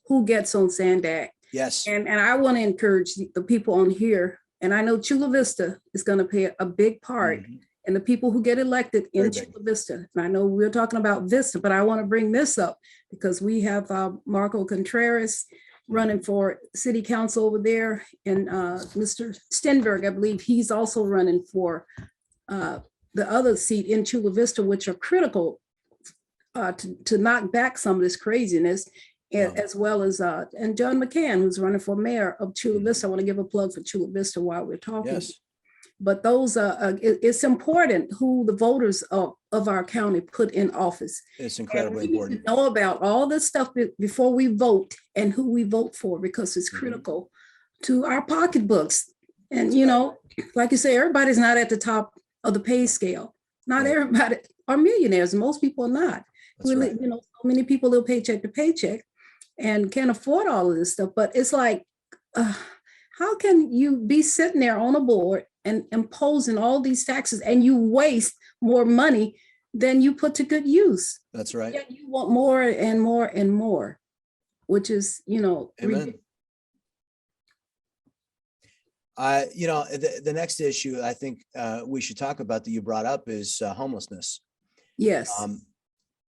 who gets on SANDAG. Yes. And I want to encourage the people on here, and I know Chula Vista is going to play a big part, and the people who get elected in Chula Vista. And I know we're talking about Vista, but I want to bring this up because we have Marco Contreras running for city council over there, and Mr. Stenberg, I believe he's also running for the other seat in Chula Vista, which are critical to knock back some of this craziness, as well as and John McCann, who's running for mayor of Chula Vista. I want to give a plug for Chula Vista while we're talking. Yes. But those it's important who the voters of our county put in office. It's incredibly important to know about all this stuff before we vote and who we vote for, because it's critical to our pocketbooks. And you know, like you say, everybody's not at the top of the pay scale. Not everybody are millionaires. Most people are not. You know, so many people live paycheck to paycheck and can't afford all of this stuff. But it's like, how can you be sitting there on a board and imposing all these taxes and you waste more money than you put to good use? That's right. Yet you want more and more and more, which is, you know, Amen. You know, the next issue I think we should talk about that you brought up is homelessness. Yes.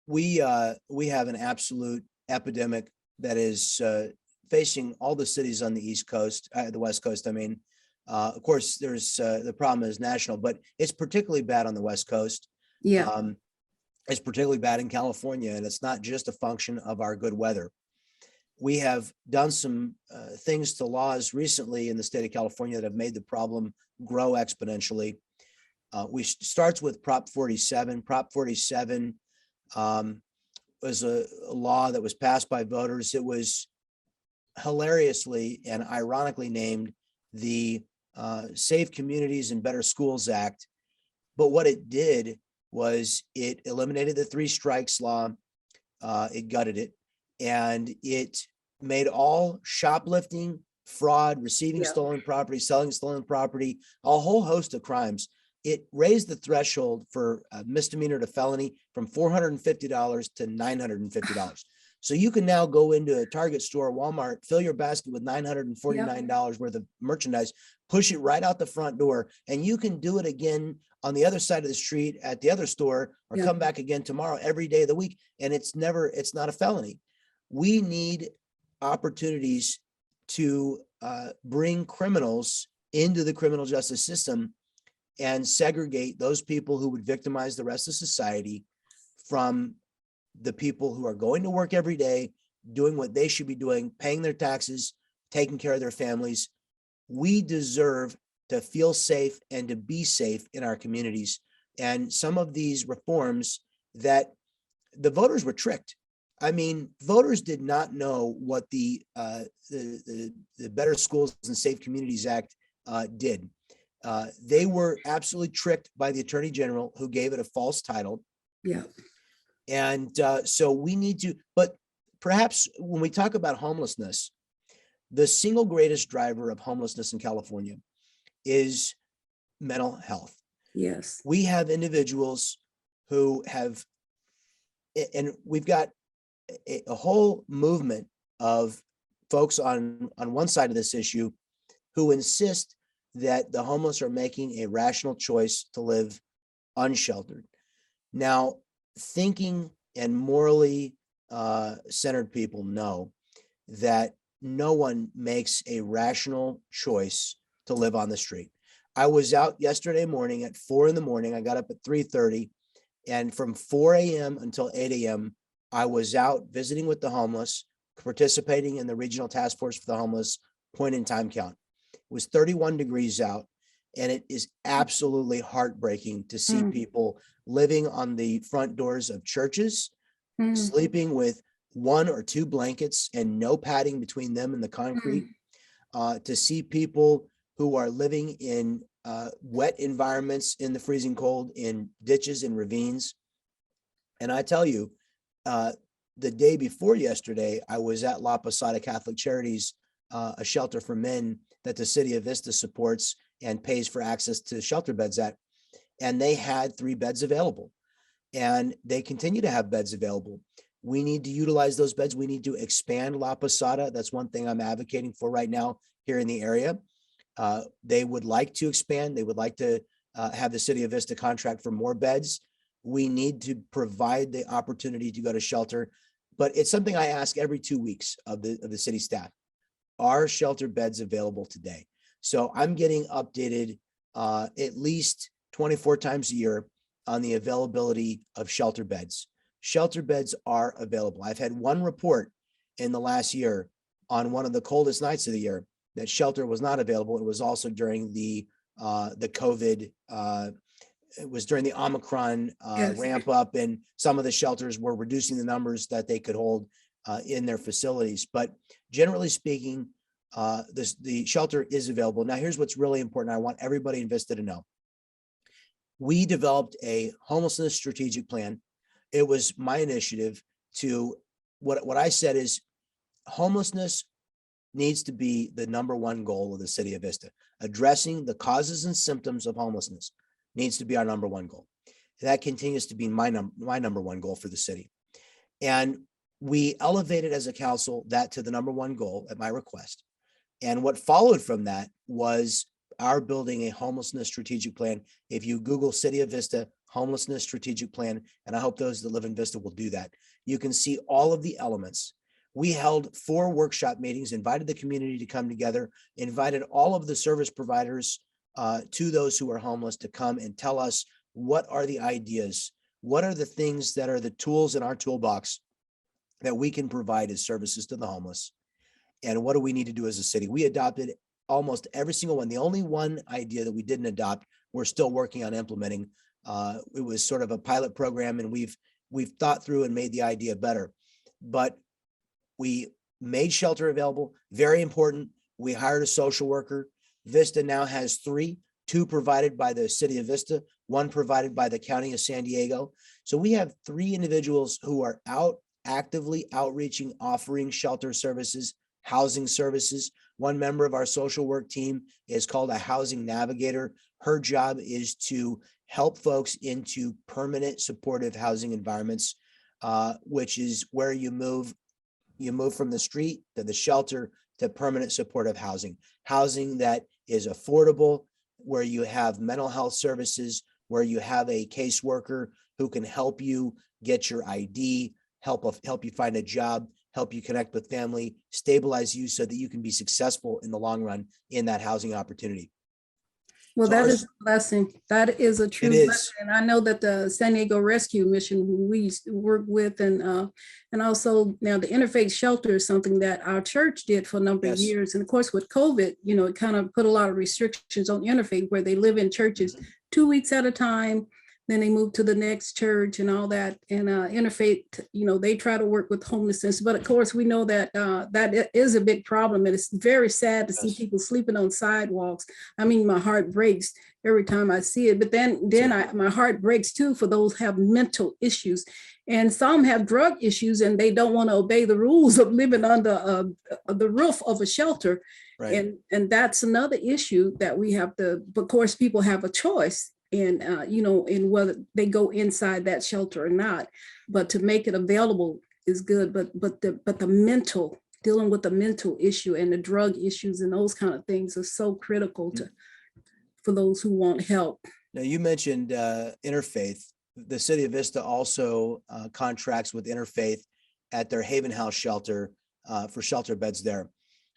we have an absolute epidemic that is facing all the cities on the East Coast, the West Coast. I mean, of course, there's the problem is national, but it's particularly bad on the West Coast. Yeah. It's particularly bad in California, and it's not just a function of our good weather. We have done some things to laws recently in the state of California that have made the problem grow exponentially. We starts with Prop 47. Prop 47 was a law that was passed by voters. It was hilariously and ironically named the Safe Communities and Better Schools Act. But what it did was it eliminated the 3 strikes law. It gutted it, and it made all shoplifting, fraud, receiving stolen property, selling stolen property, a whole host of crimes. It raised the threshold for a misdemeanor to felony from $450 to $950. So you can now go into a Target store, Walmart, fill your basket with $949 worth of merchandise, push it right out the front door, and you can do it again on the other side of the street at the other store, or come back again tomorrow, every day of the week. And it's not a felony. We need opportunities to bring criminals into the criminal justice system and segregate those people who would victimize the rest of society from the people who are going to work every day, doing what they should be doing, paying their taxes, taking care of their families. We deserve to feel safe and to be safe in our communities. And some of these reforms that the voters were tricked. I mean, voters did not know what the Better Schools and Safe Communities Act did. They were absolutely tricked by the Attorney General, who gave it a false title. Yeah. And so we need to, but perhaps when we talk about homelessness, the single greatest driver of homelessness in California is mental health. Yes. We have individuals who have, and we've got a whole movement of folks on one side of this issue who insist that the homeless are making a rational choice to live unsheltered. Now, thinking and morally centered people know that no one makes a rational choice to live on the street. I was out yesterday morning at 4 a.m. I got up at 3:30, and from 4 a.m. until 8 a.m., I was out visiting with the homeless, participating in the Regional Task Force for the Homeless point in time count. It was 31 degrees out, and it is absolutely heartbreaking to see people living on the front doors of churches, sleeping with 1 or 2 blankets and no padding between them and the concrete, to see people who are living in wet environments in the freezing cold, in ditches and ravines. And I tell you, the day before yesterday, I was at La Posada Catholic Charities, a shelter for men that the city of Vista supports and pays for access to shelter beds at. And they had 3 beds available, and they continue to have beds available. We need to utilize those beds. We need to expand La Posada. That's one thing I'm advocating for right now here in the area. They would like to expand. They would like to have the city of Vista contract for more beds. We need to provide the opportunity to go to shelter, but it's something I ask every 2 weeks of the city staff. Are shelter beds available today? So I'm getting updated at least 24 times a year on the availability of shelter beds. Shelter beds are available. I've had one report in the last year on one of the coldest nights of the year that shelter was not available. It was also during the COVID, it was during the Omicron ramp up, and some of the shelters were reducing the numbers that they could hold in their facilities. But generally speaking, the shelter is available. Now, here's what's really important. I want everybody in Vista to know. We developed a homelessness strategic plan. It was my initiative to, what I said is, homelessness needs to be the #1 goal of the city of Vista. Addressing the causes and symptoms of homelessness needs to be our #1 goal. That continues to be my #1 goal for the city. And we elevated as a council that to the #1 goal at my request. And what followed from that was our building a homelessness strategic plan. If you Google City of Vista homelessness strategic plan. And I hope those that live in Vista will do that. You can see all of the elements. We held 4 workshop meetings, invited the community to come together, invited all of the service providers to those who are homeless to come and tell us what are the ideas, what are the things that are the tools in our toolbox that we can provide as services to the homeless, and what do we need to do as a city. We adopted almost every single one. The only one idea that we didn't adopt, we're still working on implementing. It was sort of a pilot program, and we've thought through and made the idea better. But we made shelter available, very important. We hired a social worker. Vista now has 3, 2 provided by the city of Vista, 1 provided by the county of San Diego. So we have 3 individuals who are out actively outreaching, offering shelter services, housing services. 1 member of our social work team is called a housing navigator. Her job is to help folks into permanent supportive housing environments, which is where you move from the street to the shelter to permanent supportive housing that is affordable, where you have mental health services, where you have a caseworker who can help you get your ID, help you find a job, help you connect with family, stabilize you so that you can be successful in the long run in that housing opportunity. Well, So that is a blessing. That is a true blessing. And I know that the San Diego Rescue Mission, who we work with, and also now the interfaith shelter is something that our church did for a number of years. And of course, with COVID, it kind of put a lot of restrictions on interfaith, where they live in churches 2 weeks at a time. Then they move to the next church and all that. And interfaith, they try to work with homelessness. But of course, we know that that is a big problem. And it's very sad to see people sleeping on sidewalks. I mean, my heart breaks every time I see it. But then my heart breaks too for those who have mental issues. And some have drug issues, and they don't want to obey the rules of living under the roof of a shelter. Right. And that's another issue that we have to, of course, people have a choice. And, in whether they go inside that shelter or not, but to make it available is good. But the dealing with the mental issue and the drug issues and those kind of things are so critical for those who want help. Now, you mentioned interfaith. The city of Vista also contracts with interfaith at their Haven House shelter for shelter beds there.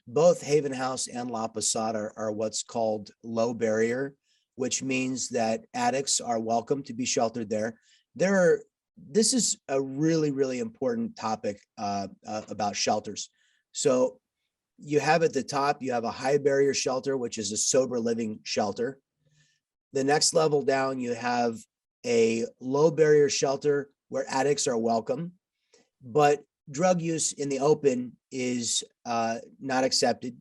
Both Haven House and La Posada are what's called low barrier, which means that addicts are welcome to be sheltered there. This is a really, really important topic about shelters. So you have at the top, you have a high barrier shelter, which is a sober living shelter. The next level down, you have a low barrier shelter where addicts are welcome, but drug use in the open is not accepted.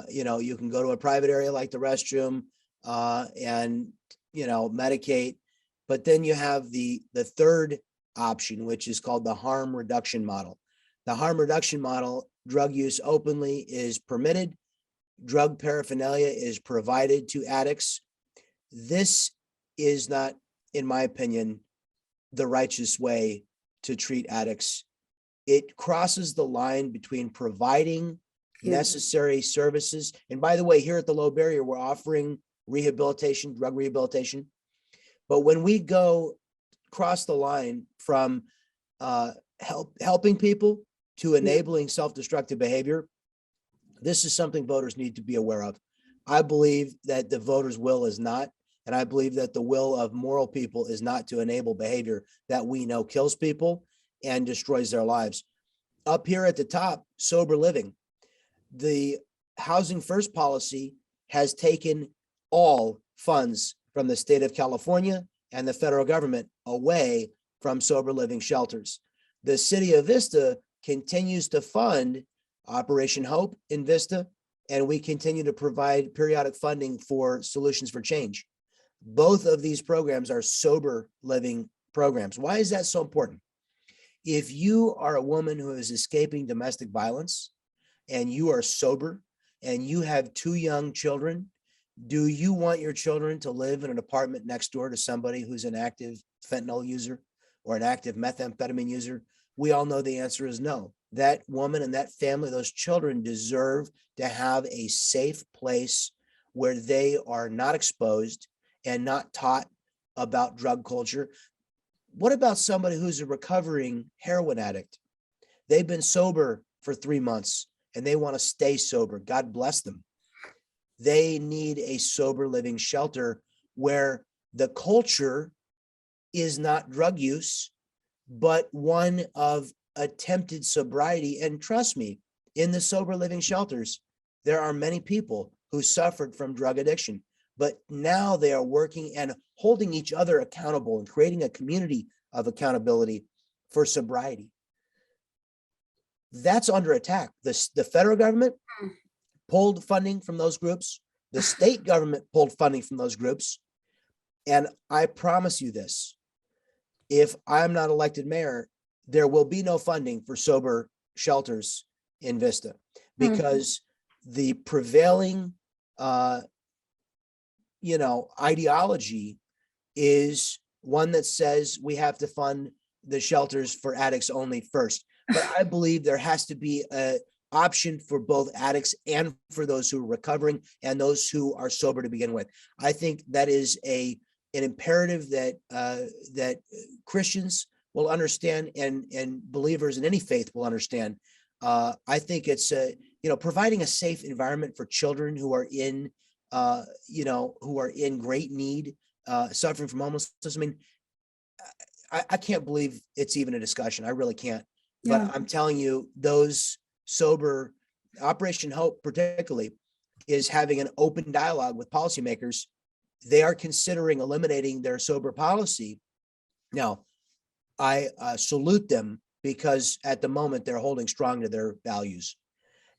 You can go to a private area like the restroom, and medicate, but then you have the third option, which is called the harm reduction model. The harm reduction model, drug use openly is permitted, drug paraphernalia is provided to addicts. This is not, in my opinion, the righteous way to treat addicts. It crosses the line between providing necessary services. And by the way, here at the low barrier, we're offering rehabilitation, drug rehabilitation. But when we go cross the line from helping people to enabling self-destructive behavior, this is something voters need to be aware of. I believe that the voters' will is not, and I believe that the will of moral people is not to enable behavior that we know kills people and destroys their lives. Up here at the top, sober living. The Housing First policy has taken all funds from the state of California and the federal government away from sober living shelters. The city of Vista continues to fund Operation Hope in Vista, and we continue to provide periodic funding for Solutions for Change. Both of these programs are sober living programs. Why is that so important? If you are a woman who is escaping domestic violence and you are sober and you have 2 young children, do you want your children to live in an apartment next door to somebody who's an active fentanyl user or an active methamphetamine user? We all know the answer is no. That woman and that family, those children deserve to have a safe place where they are not exposed and not taught about drug culture. What about somebody who's a recovering heroin addict? They've been sober for 3 months and they want to stay sober. God bless them. They need a sober living shelter where the culture is not drug use, but one of attempted sobriety. And trust me, in the sober living shelters, there are many people who suffered from drug addiction, but now they are working and holding each other accountable and creating a community of accountability for sobriety. That's under attack. The federal government pulled funding from those groups. The state government pulled funding from those groups. And I promise you this, if I'm not elected mayor, there will be no funding for sober shelters in Vista, because the prevailing, ideology is one that says we have to fund the shelters for addicts only first. But I believe there has to be an option for both addicts and for those who are recovering and those who are sober to begin with. I think that is an imperative that Christians will understand, and believers in any faith will understand. I think it's providing a safe environment for children who are in great need, suffering from homelessness. I mean, I can't believe it's even a discussion. I really can't. Yeah. But I'm telling you, those sober, Operation Hope particularly, is having an open dialogue with policymakers. They are considering eliminating their sober policy. Now, I salute them, because at the moment they're holding strong to their values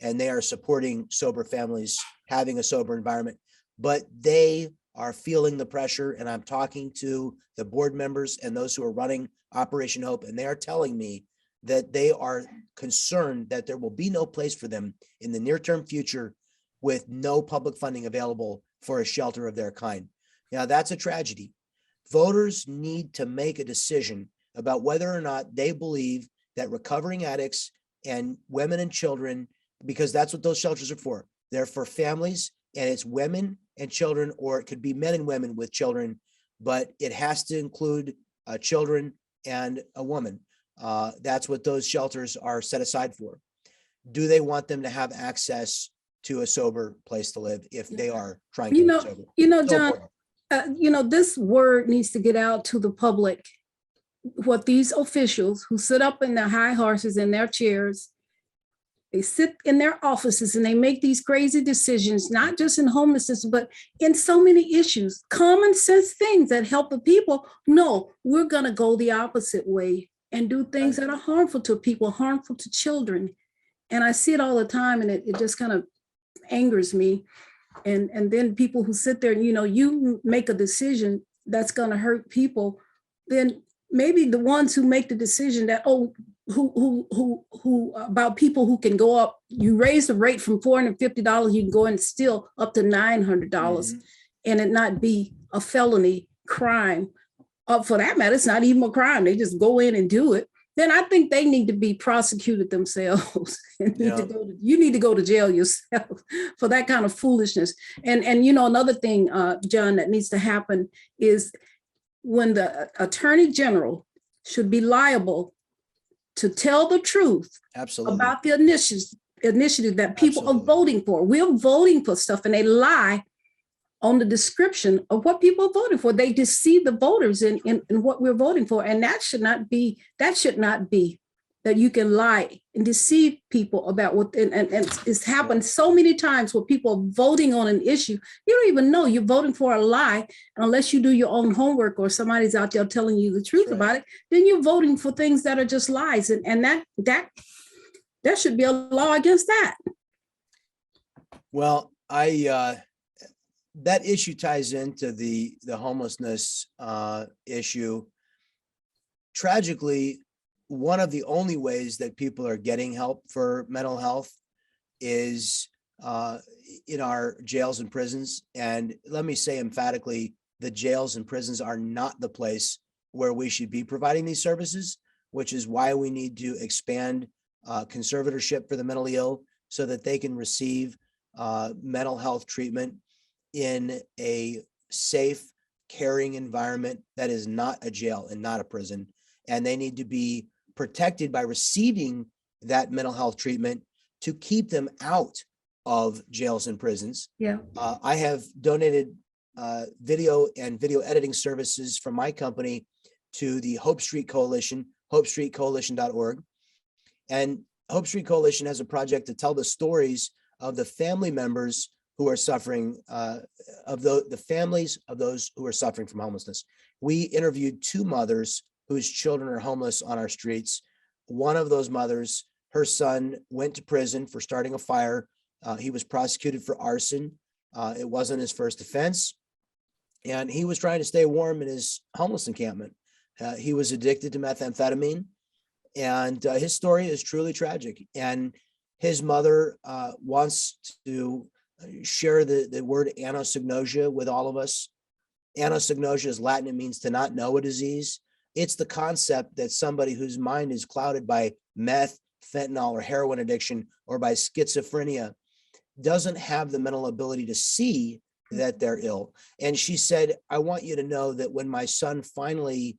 and they are supporting sober families having a sober environment, but they are feeling the pressure. And I'm talking to the board members and those who are running Operation Hope, and they are telling me that they are concerned that there will be no place for them in the near-term future with no public funding available for a shelter of their kind. Now, that's a tragedy. Voters need to make a decision about whether or not they believe that recovering addicts and women and children, because that's what those shelters are for. They're for families, and it's women and children, or it could be men and women with children, but it has to include children and a woman. That's what those shelters are set aside for. Do they want them to have access to a sober place to live if they are trying to be sober? John, this word needs to get out to the public. What these officials who sit up in their high horses in their chairs, they sit in their offices and they make these crazy decisions, not just in homelessness, but in so many issues, common sense things that help the people. No, we're going to go the opposite way and do things that are harmful to people, harmful to children. And I see it all the time, and it just kind of angers me. And then people who sit there, you make a decision that's going to hurt people, then maybe the ones who make the decision that, who about people who can go up, you raise the rate from $450, you can go and steal up to $900 and it not be a felony crime. For that matter, it's not even a crime. They just go in and do it. Then I think they need to be prosecuted themselves. You need to go to jail yourself for that kind of foolishness. And another thing, John, that needs to happen is when the attorney general should be liable to tell the truth about the initiative that people are voting for. We're voting for stuff, and they lie on the description of what people are voting for. They deceive the voters in what we're voting for. And that should not be that you can lie and deceive people about what, and it's happened so many times where people are voting on an issue. You don't even know you're voting for a lie unless you do your own homework or somebody's out there telling you the truth about it. Then you're voting for things that are just lies. And that should be a law against that. Well, that issue ties into the homelessness issue. Tragically, one of the only ways that people are getting help for mental health is in our jails and prisons. And let me say emphatically, the jails and prisons are not the place where we should be providing these services, which is why we need to expand conservatorship for the mentally ill so that they can receive mental health treatment in a safe, caring environment that is not a jail and not a prison. And they need to be protected by receiving that mental health treatment to keep them out of jails and prisons. Yeah. I have donated video and video editing services from my company to the Hope Street Coalition, hopestreetcoalition.org. And Hope Street Coalition has a project to tell the stories of the family members who are suffering, of the families of those who are suffering from homelessness. We interviewed 2 mothers whose children are homeless on our streets. One of those mothers, her son went to prison for starting a fire. He was prosecuted for arson. It wasn't his first offense. And he was trying to stay warm in his homeless encampment. He was addicted to methamphetamine, and his story is truly tragic. And his mother wants to share the word anosognosia with all of us. Anosognosia is Latin. It means to not know a disease. It's the concept that somebody whose mind is clouded by meth, fentanyl, or heroin addiction, or by schizophrenia doesn't have the mental ability to see that they're ill. And she said, I want you to know that when my son finally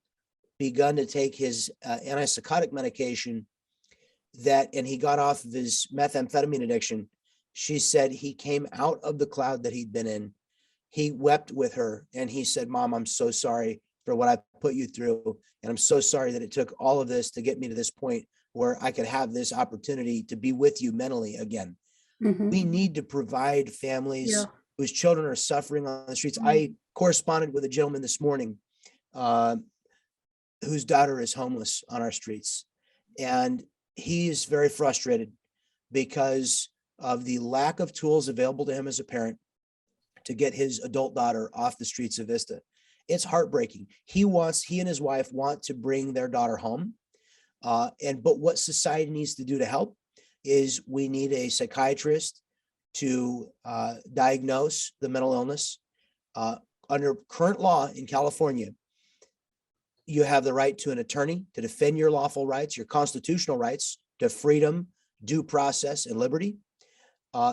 begun to take his antipsychotic medication, and he got off of his methamphetamine addiction, she said he came out of the cloud that he'd been in. He wept with her and he said, Mom, I'm so sorry for what I put you through. And I'm so sorry that it took all of this to get me to this point where I could have this opportunity to be with you mentally again. Mhm. We need to provide families Yeah. whose children are suffering on the streets. I corresponded with a gentleman this morning whose daughter is homeless on our streets. And he is very frustrated because of the lack of tools available to him as a parent to get his adult daughter off the streets of Vista. It's heartbreaking. He and his wife want to bring their daughter home. But what society needs to do to help is we need a psychiatrist to diagnose the mental illness. Under current law in California, you have the right to an attorney to defend your lawful rights, your constitutional rights to freedom, due process, and liberty.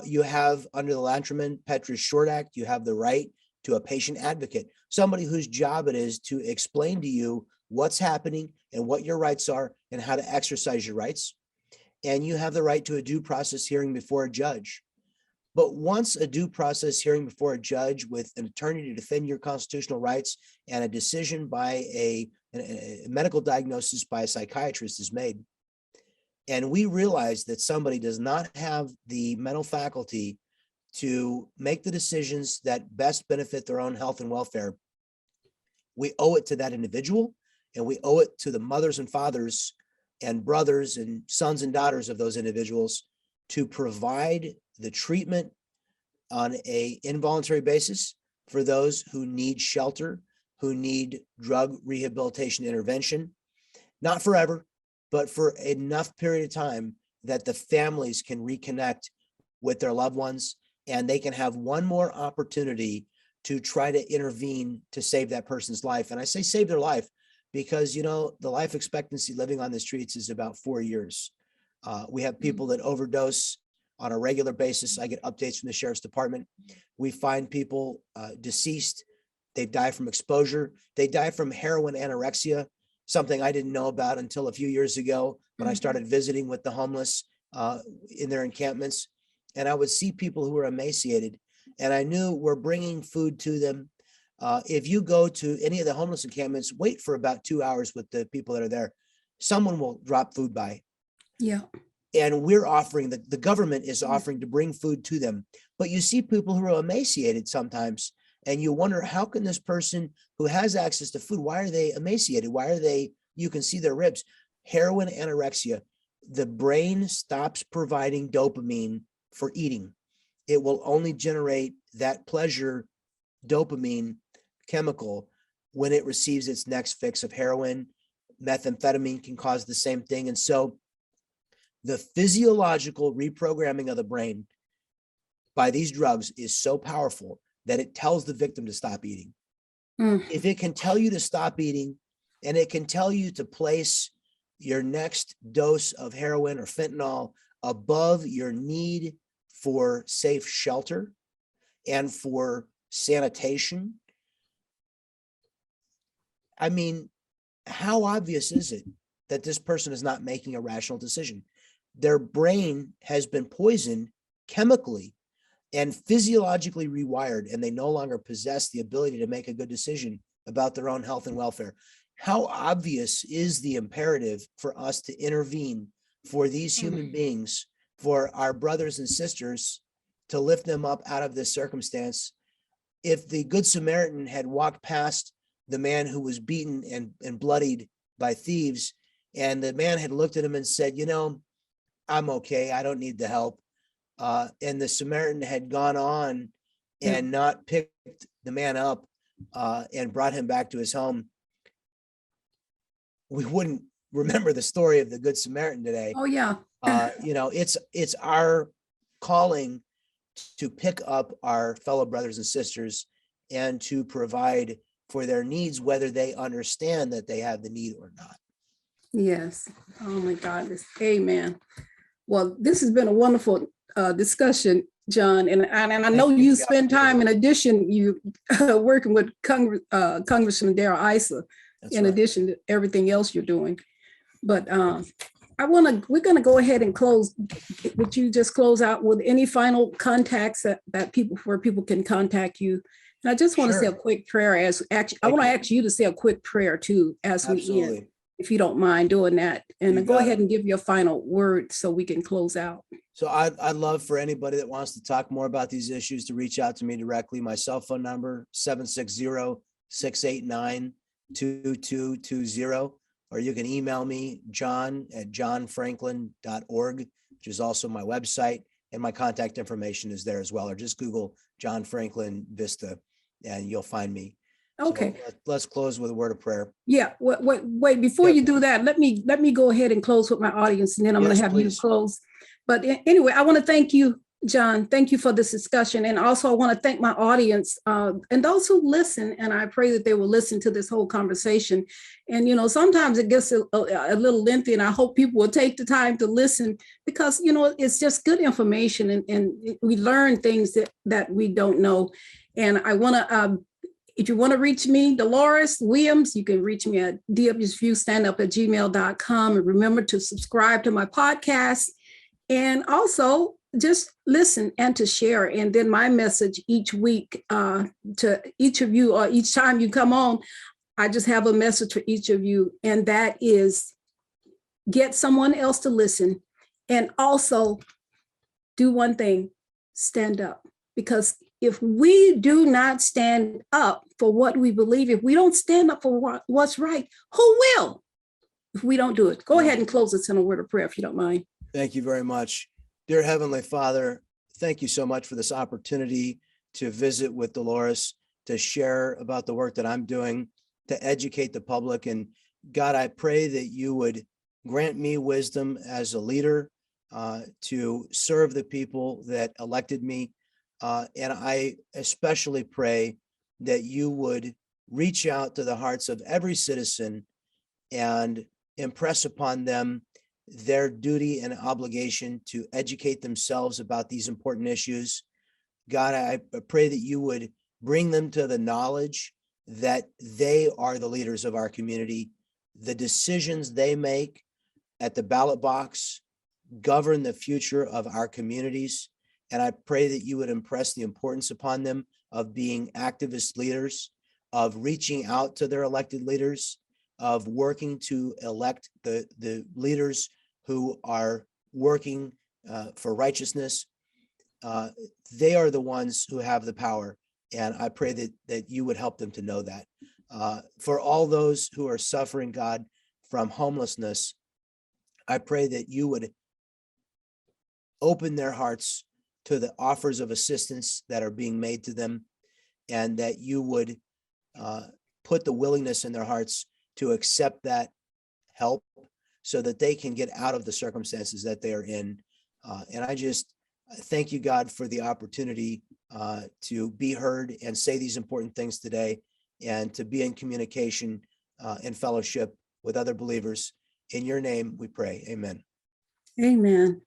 You have, under the Lanterman-Petrus Short Act, you have the right to a patient advocate, somebody whose job it is to explain to you what's happening and what your rights are and how to exercise your rights. And you have the right to a due process hearing before a judge. But once a due process hearing before a judge with an attorney to defend your constitutional rights and a decision by a medical diagnosis by a psychiatrist is made, and we realize that somebody does not have the mental faculty to make the decisions that best benefit their own health and welfare, we owe it to that individual, and we owe it to the mothers and fathers and brothers and sons and daughters of those individuals to provide the treatment on an involuntary basis for those who need shelter, who need drug rehabilitation intervention, not forever, but for enough period of time that the families can reconnect with their loved ones and they can have one more opportunity to try to intervene to save that person's life. And I say save their life because, you know, the life expectancy living on the streets is about 4 years. We have people that overdose on a regular basis. I get updates from the sheriff's department. We find people deceased. They die from exposure. They die from heroin anorexia, something I didn't know about until a few years ago when I started visiting with the homeless in their encampments. And I would see people who were emaciated, and I knew we're bringing food to them. If you go to any of the homeless encampments, wait for about 2 hours with the people that are there. Someone will drop food by. Yeah. And we're offering, the government is offering to bring food to them. But you see people who are emaciated sometimes, and you wonder, how can this person who has access to food, why are they emaciated? Why are they, you can see their ribs. Heroin anorexia, the brain stops providing dopamine for eating. It will only generate that pleasure dopamine chemical when it receives its next fix of heroin. Methamphetamine can cause the same thing. And so the physiological reprogramming of the brain by these drugs is so powerful that it tells the victim to stop eating. If it can tell you to stop eating, and it can tell you to place your next dose of heroin or fentanyl above your need for safe shelter and for sanitation, I mean, how obvious is it that this person is not making a rational decision? Their brain has been poisoned chemically and physiologically rewired, and they no longer possess the ability to make a good decision about their own health and welfare. How obvious is the imperative for us to intervene for these human beings, for our brothers and sisters, to lift them up out of this circumstance? If the Good Samaritan had walked past the man who was beaten and bloodied by thieves, and the man had looked at him and said, you know, I'm okay, I don't need the help. And the Samaritan had gone on and not picked the man up and brought him back to his home, we wouldn't remember the story of the Good Samaritan today. Oh, yeah. You know, it's our calling to pick up our fellow brothers and sisters and to provide for their needs, whether they understand that they have the need or not. Yes. Oh my God. Amen. Well, this has been a wonderful discussion, John, and I know you spend time in addition, you working with Congressman Darrell Issa, in addition to everything else you're doing. But we're going to go ahead and close. Would you just close out with any final contacts that people can contact you? And I just want to say a quick prayer I want to ask you to say a quick prayer too, as we end, if you don't mind doing that. And go ahead and give your final word so we can close out. So I'd love for anybody that wants to talk more about these issues to reach out to me directly. My cell phone number, 760-689-2220, or you can email me, john@johnfranklin.org, which is also my website, and my contact information is there as well, or just Google John Franklin Vista and you'll find me. Okay. So let's close with a word of prayer. Yeah. Wait. Before you do that, let me go ahead and close with my audience, and then I'm going to have you close. But anyway, I want to thank you, John. Thank you for this discussion, and also I want to thank my audience and those who listen. And I pray that they will listen to this whole conversation. And you know, sometimes it gets a little lengthy, and I hope people will take the time to listen because you know it's just good information, and we learn things that we don't know. And I want to. If you want to reach me, Dolores Williams, you can reach me at dwsviewstandup@gmail.com. And remember to subscribe to my podcast and also just listen and to share. And then my message each week to each of you, or each time you come on, I just have a message for each of you. And that is get someone else to listen. And also do one thing, stand up. Because if we do not stand up for what we believe, if we don't stand up for what's right, who will? If we don't do it. Go ahead and close us in a word of prayer, if you don't mind. Thank you very much. Dear Heavenly Father, thank you so much for this opportunity to visit with Dolores, to share about the work that I'm doing, to educate the public. And God, I pray that you would grant me wisdom as a leader to serve the people that elected me. And I especially pray that you would reach out to the hearts of every citizen and impress upon them their duty and obligation to educate themselves about these important issues. God, I pray that you would bring them to the knowledge that they are the leaders of our community. The decisions they make at the ballot box govern the future of our communities. And I pray that you would impress the importance upon them of being activist leaders, of reaching out to their elected leaders, of working to elect the leaders who are working for righteousness. They are the ones who have the power. And I pray that you would help them to know that. For all those who are suffering, God, from homelessness, I pray that you would open their hearts to the offers of assistance that are being made to them, and that you would put the willingness in their hearts to accept that help so that they can get out of the circumstances that they are in. And I just thank you, God, for the opportunity to be heard and say these important things today, and to be in communication and fellowship with other believers. In your name we pray, amen. Amen.